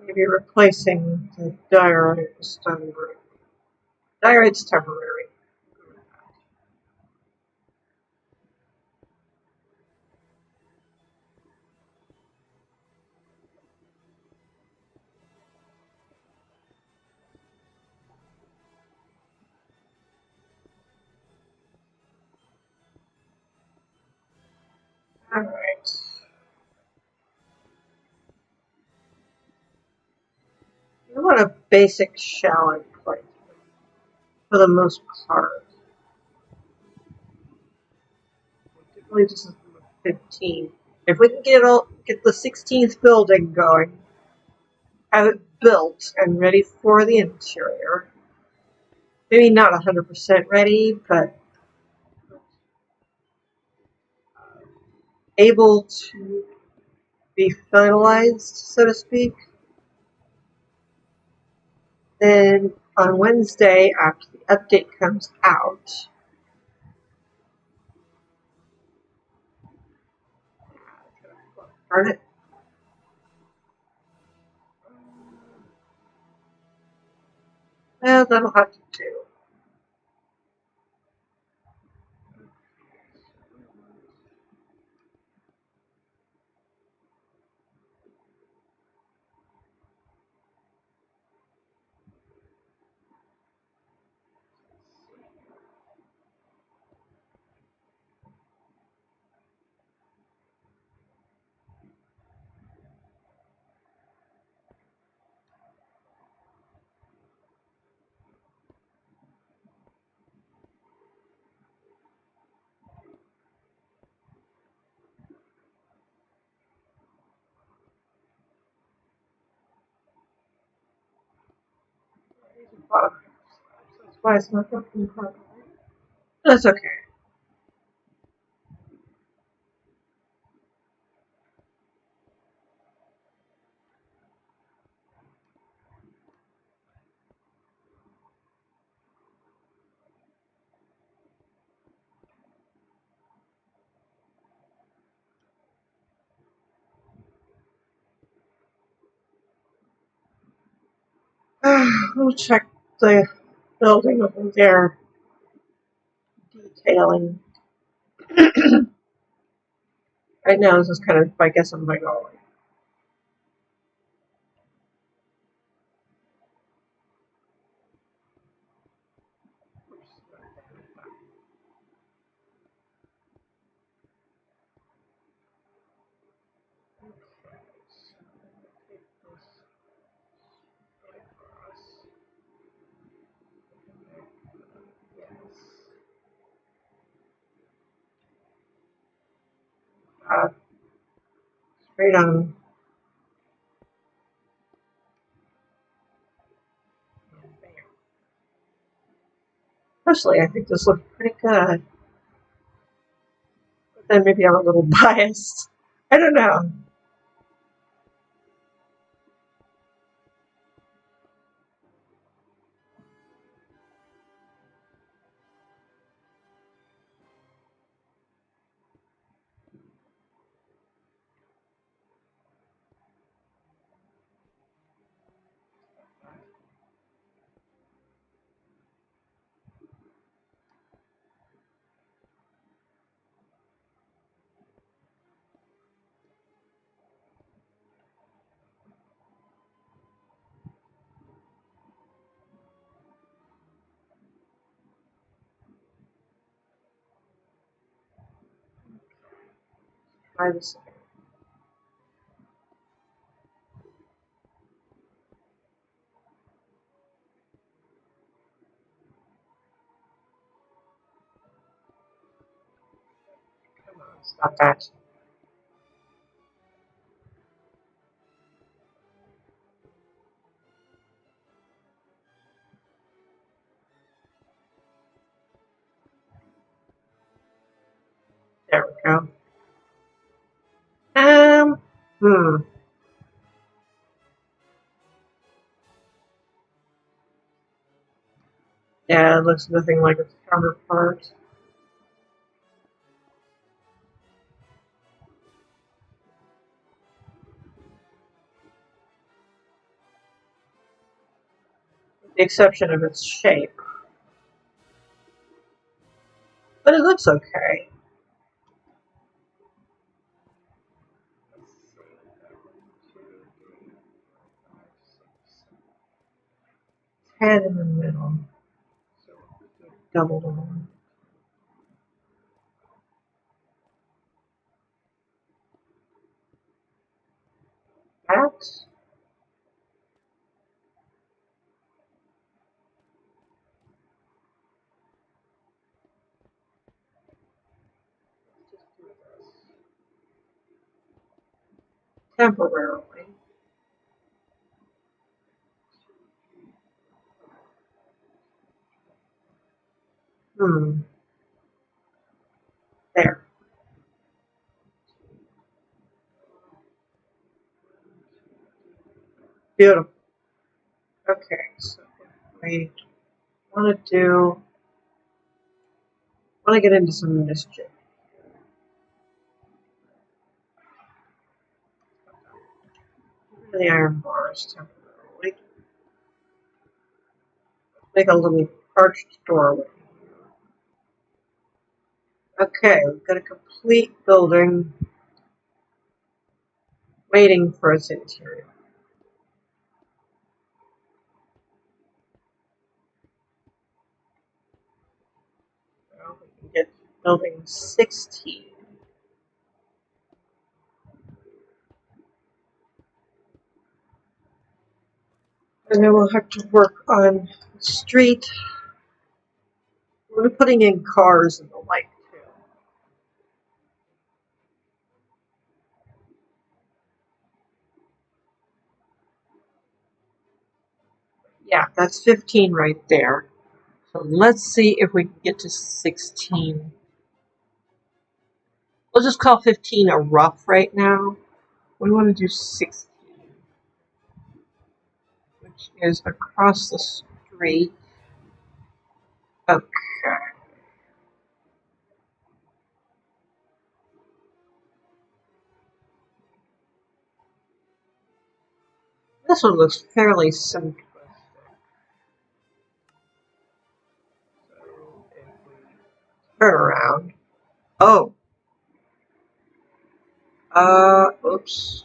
Maybe replacing the diorite with stone brick. Diorite's temporary. Alright. We want a basic shallot plate for the most part. I believe this is number 15. If we can get the 16th building going, have it built and ready for the interior. Maybe not 100% ready, but able to be finalized, so to speak. Then on Wednesday, after the update comes out, darn it. Well, that'll have to do. That's why it's not working properly. That's okay. We'll check the building over there. Detailing. Right now, this is kind of, I guess, I'm like, oh, straight on. Personally, I think this looks pretty good. But then maybe I'm a little biased. I don't know. Try this again. Come on, stop that. There we go. Hmm. Yeah, it looks nothing like its counterpart. With the exception of its shape. But it looks okay. Head in the middle. Double one. That. Temporarily. Hmm. There. Beautiful. Okay, so I want to get into some mischief. The iron bars temporarily. Make a little arched doorway. Okay, we've got a complete building waiting for its interior. Well, we can get building 16. And then we'll have to work on the street. We're putting in cars and the like too. Yeah, that's 15 right there. Let's see if we can get to 16. We'll just call 15 a rough right now. We want to do 16, which is across the street. Okay. This one looks fairly simplistic. So if we turn around. Oh. Oops.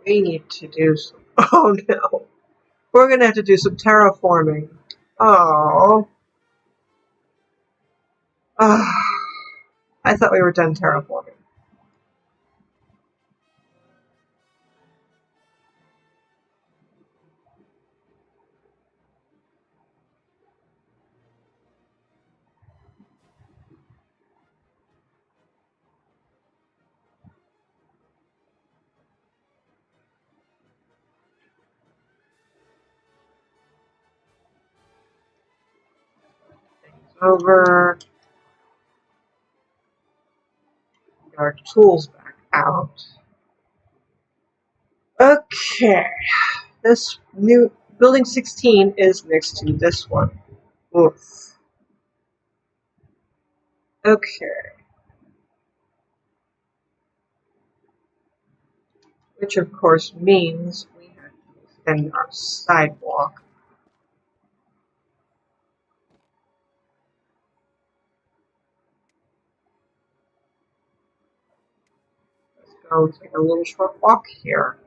We need to do some. Oh no. We're gonna have to do some terraforming. Oh. I thought we were done terraforming. Over. Get our tools back out. Okay. This new building 16 is next to this one. Oof. Okay. Which of course means we have to extend our sidewalk. Let's go take a little short walk here.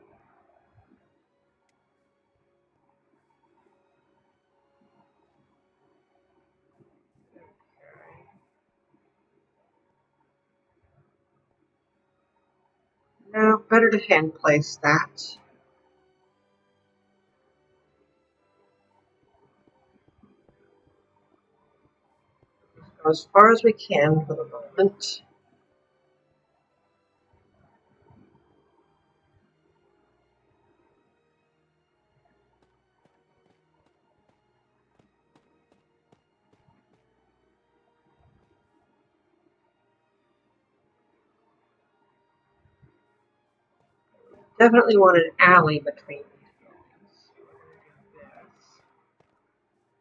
No, better to hand place that. Let's go as far as we can for the moment. Definitely want an alley between these buildings.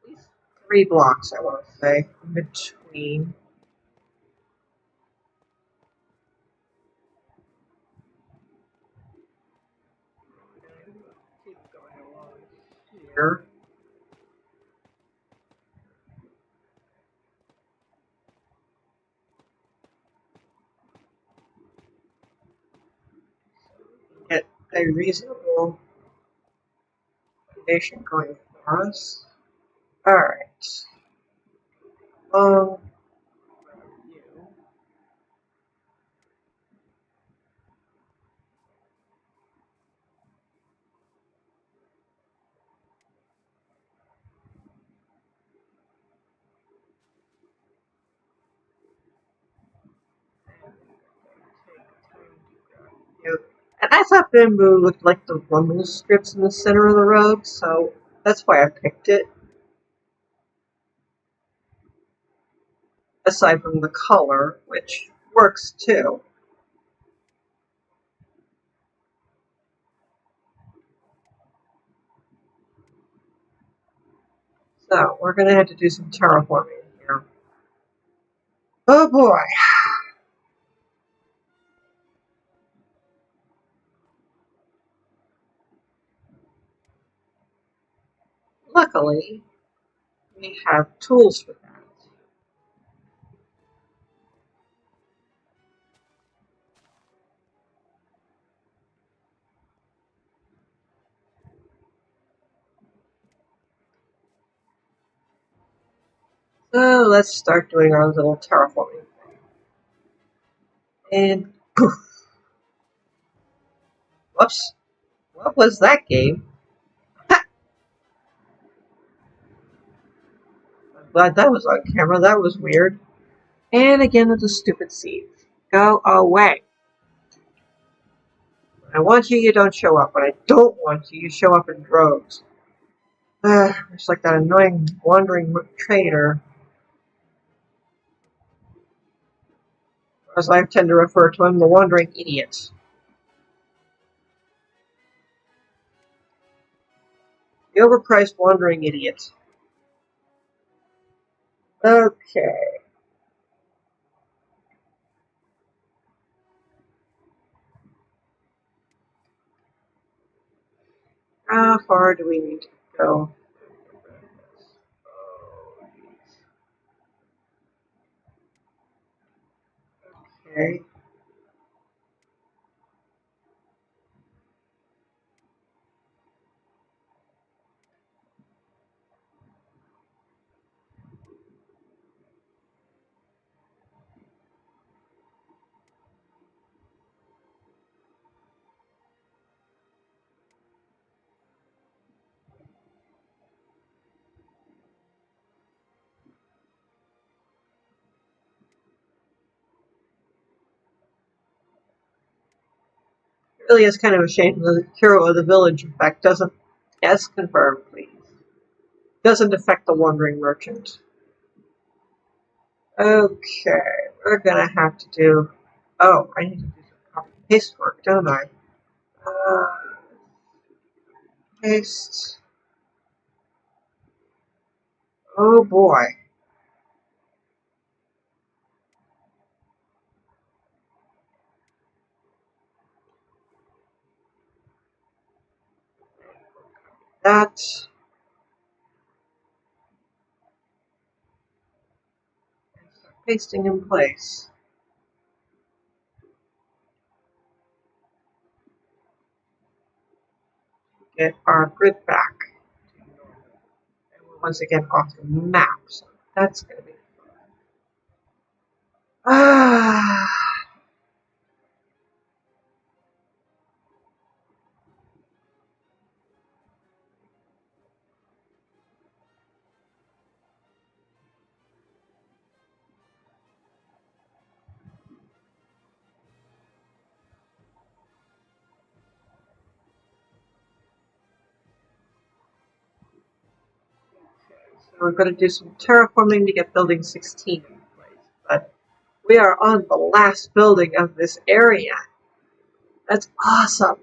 At least 3 blocks, I want to say, in between. Keep going along here. Get a reasonable foundation going for us. Alright. And I thought bamboo looked like the rumble strips in the center of the road, so that's why I picked it. Aside from the color, which works too. So, we're going to have to do some terraforming here. Oh boy! Luckily, we have tools for that. So, let's start doing our little terraforming thing. And poof! Whoops! What was that game? I'm glad that was on camera. That was weird. And again with the stupid seeds. Go away. When I want you, you don't show up. When I don't want you, you show up in droves. It's like that annoying wandering trader, as I tend to refer to him, the wandering idiot. The overpriced wandering idiot. Okay. How far do we need to go? Okay. It really is kind of a shame the hero of the village, in fact, doesn't. Yes, confirm, please. Doesn't affect the wandering merchant. Okay, we're gonna have to do. Oh, I need to do some copy paste work, don't I? Paste. Oh boy. That. Pasting in place. Get our grid back. And we're once again off the map, so that's gonna be fun. So we're gonna do some terraforming to get building 16 in place. But we are on the last building of this area. That's awesome.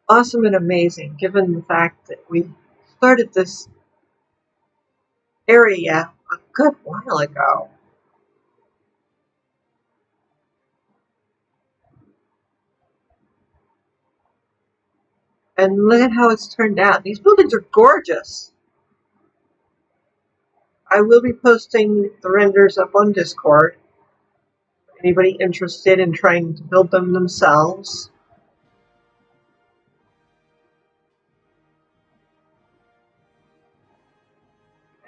Awesome and amazing, given the fact that we started this area a good while ago. And look at how it's turned out. These buildings are gorgeous. I will be posting the renders up on Discord. Anybody interested in trying to build them themselves?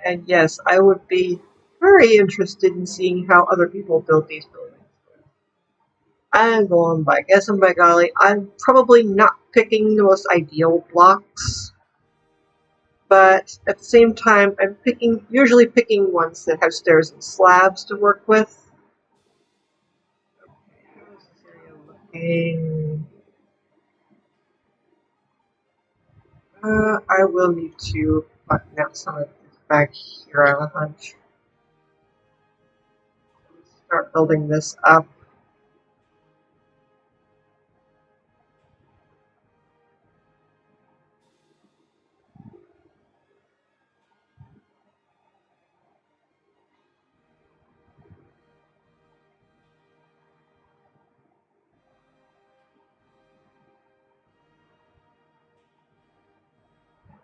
And yes, I would be very interested in seeing how other people build these buildings. And going by guess and by golly, I'm probably not picking the most ideal blocks, but at the same time, I'm usually picking ones that have stairs and slabs to work with. How's this area looking? I will need to button out some of this back here on a hunch. Let's start building this up.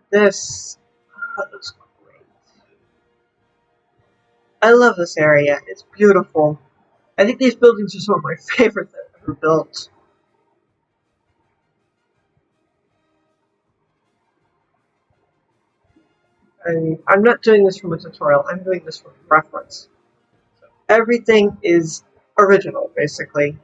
This looks great. I love this area. It's beautiful. I think these buildings are some of my favorite that I've ever built. I'm not doing this from a tutorial. I'm doing this for reference. So everything is original, basically.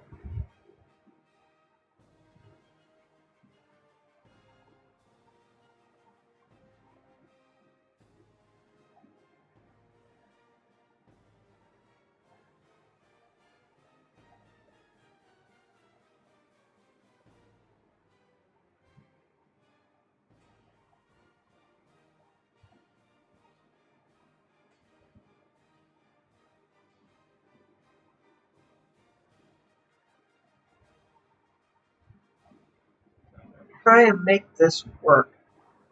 try and make this work.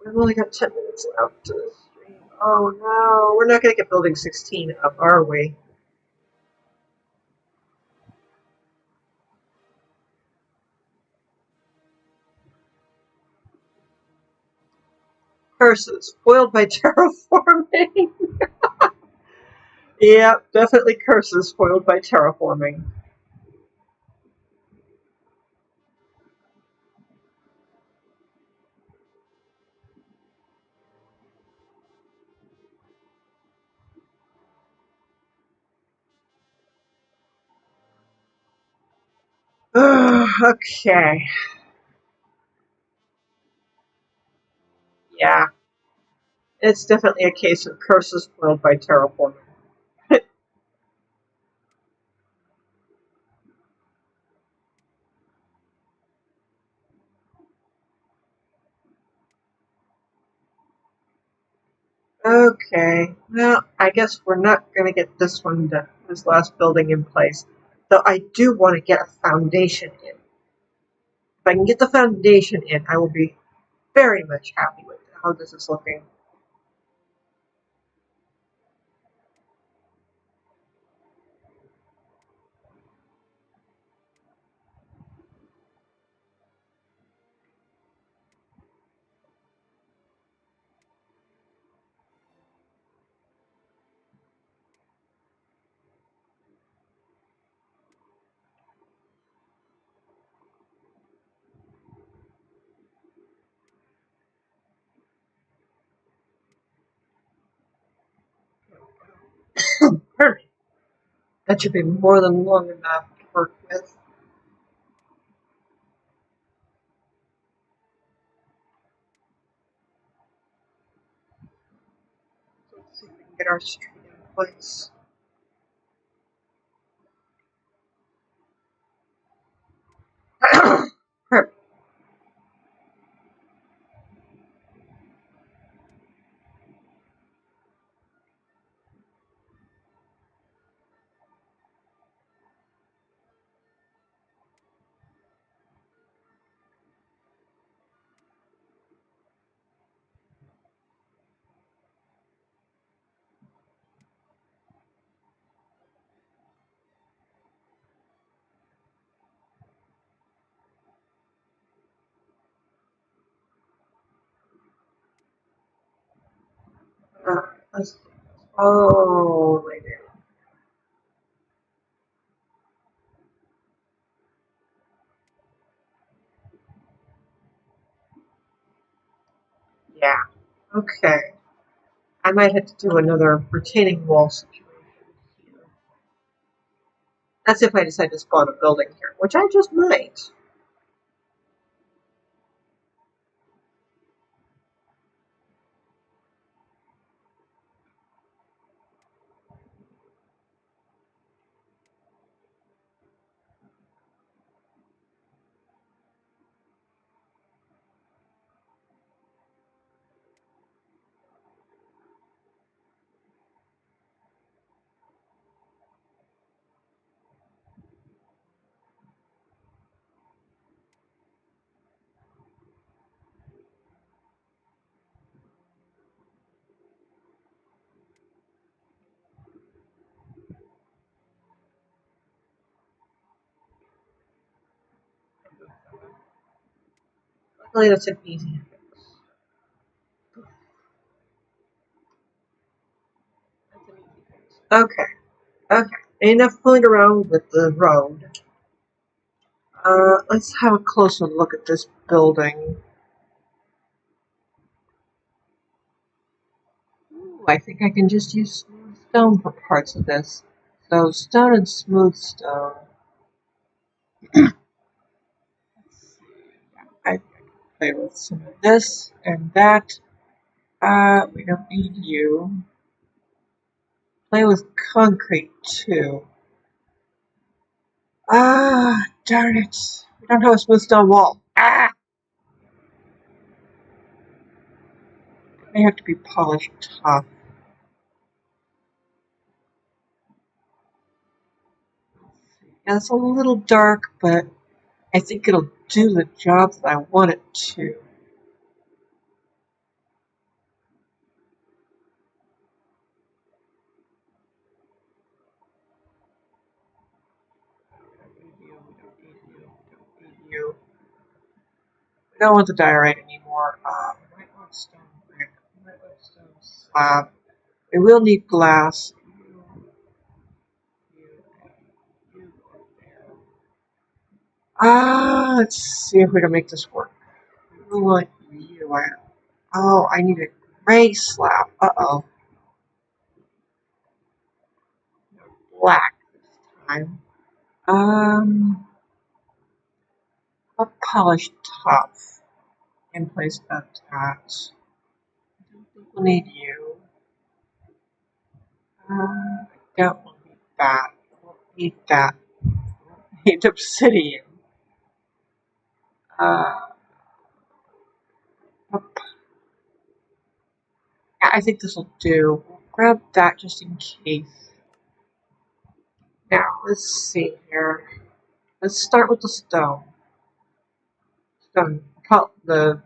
We've only got 10 minutes left to this stream. Oh no, we're not going to get building 16 up, are we? Curses, foiled by terraforming. Yeah, definitely curses foiled by terraforming. Okay. Yeah, it's definitely a case of curses foiled by terraforming. Okay, well, I guess we're not going to get this one done, this last building in place. Though I do want to get a foundation in. If I can get the foundation in, I will be very much happy with how this is looking. Perfect. That should be more than long enough to work with. So let's see if we can get our street in place. Perfect. Let's oh, wait there. Yeah. Okay. I might have to do another retaining wall situation here. That's if I decide to spawn a building here, which I just might. Luckily, that's an easy fix. Okay. Okay. Enough fooling around with the road. Let's have a closer look at this building. Ooh, I think I can just use smooth stone for parts of this. So stone and smooth stone. I play with some of this and that. We don't need you. Play with concrete too. Ah, darn it. We don't have a smooth stone wall. Ah! It may have to be polished tough. Yeah, it's a little dark, but I think it'll do the job that I want it to. We don't want the diorite anymore. We might want stone brick. We might want stone slab. We will need glass. Let's see if we can make this work. We want you. Oh, I need a gray slab. Uh-oh. Black this time. A polished top in place of that. I don't think we'll need you. I don't need that. I won't need that. I need obsidian. I think this will do. We'll grab that just in case. Now, let's see here. Let's start with the stone. The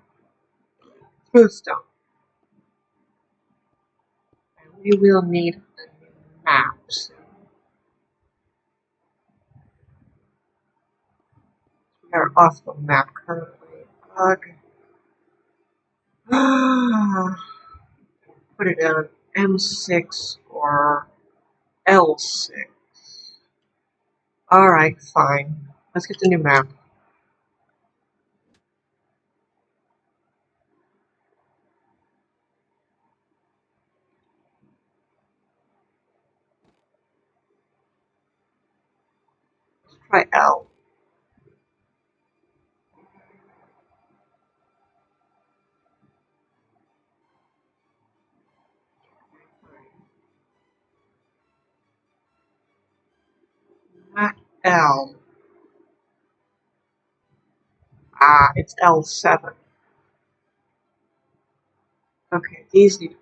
smooth stone. And we will need a new map soon. We are off the map currently. Ugh. Put it on M6 or L6. Alright, fine. Let's get the new map. Let's try L. Not L. It's L7. Okay, these need to be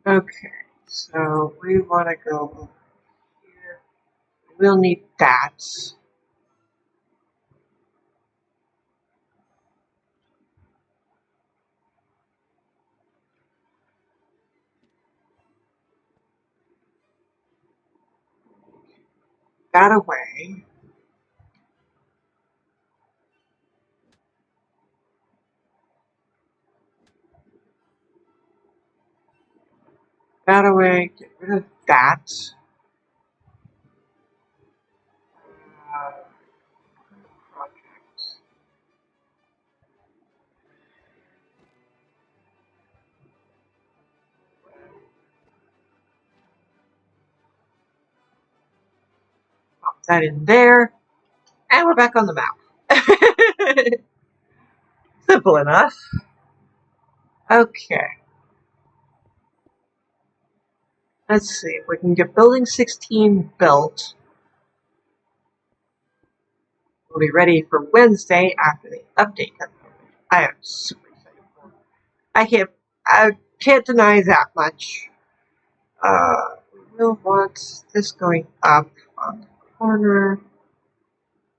okay, so we want to go over here. We'll need that. That away. That away. Get rid of that. Project. Pop that in there. And we're back on the map. Simple enough. Okay. Let's see if we can get building 16 built. We'll be ready for Wednesday after the update. I am super excited for it. I can't deny that much. We will want this going up on the corner.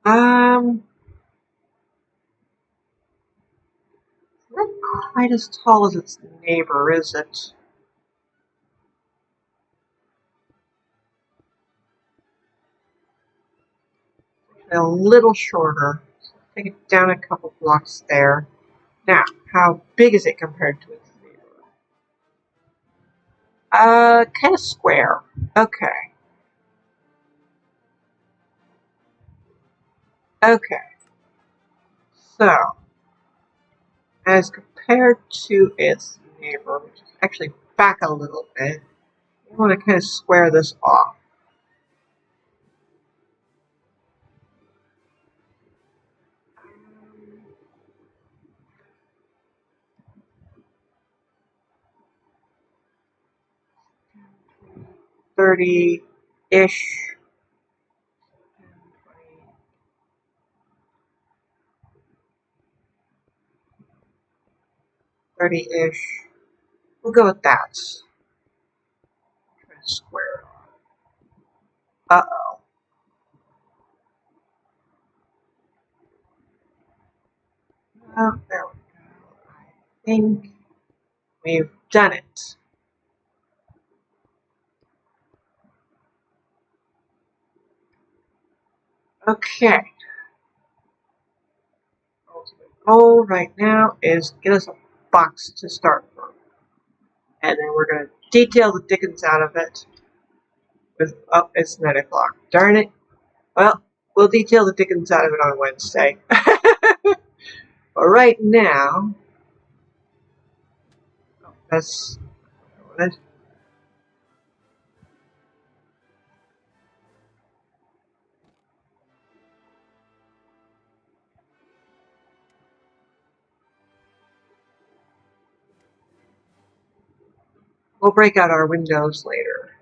Not quite as tall as its neighbor, is it? A little shorter. So take it down a couple blocks there. Now, how big is it compared to its neighbor? Kind of square. Okay. Okay. So, as compared to its neighbor, which is actually back a little bit, you want to kind of square this off. 30-ish. 30-ish. We'll go with that. Try to square it off. Uh-oh. Oh, there we go. I think we've done it. Okay. Ultimate goal right now is get us a box to start from. And then we're going to detail the dickens out of it. Oh, it's 9 o'clock. Darn it. Well, we'll detail the dickens out of it on Wednesday. But right now, that's what it. We'll break out our windows later.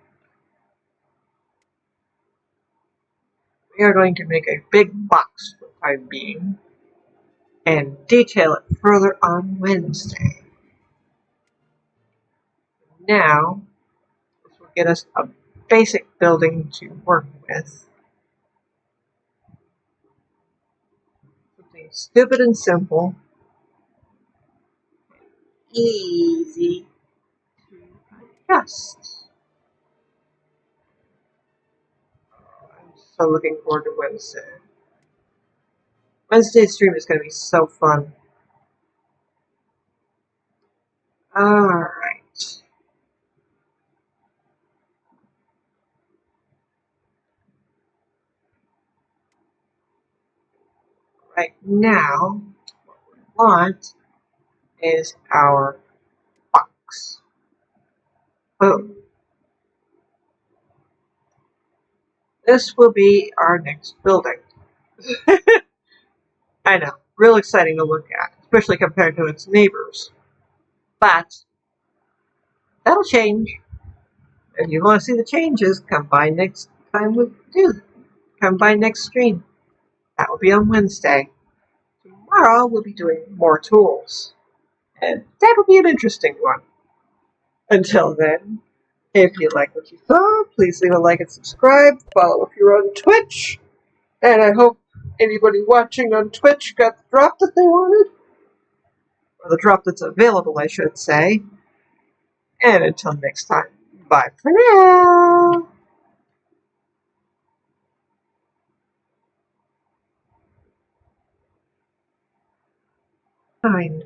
We are going to make a big box for the time being and detail it further on Wednesday. Now, this will get us a basic building to work with. Something stupid and simple, easy to adjust. I'm so looking forward to Wednesday. Wednesday's stream is going to be so fun. Alright. Right now, what we want is our box. Boom. This will be our next building. I know, real exciting to look at, especially compared to its neighbors. But that'll change. If you want to see the changes, come by next time we do. Come by next stream. That will be on Wednesday. Tomorrow we'll be doing more tools. And that'll be an interesting one. Until then, if you like what you saw, please leave a like and subscribe. Follow if you're on Twitch. And I hope anybody watching on Twitch got the drop that they wanted. Or the drop that's available, I should say. And until next time, bye for now. Fine.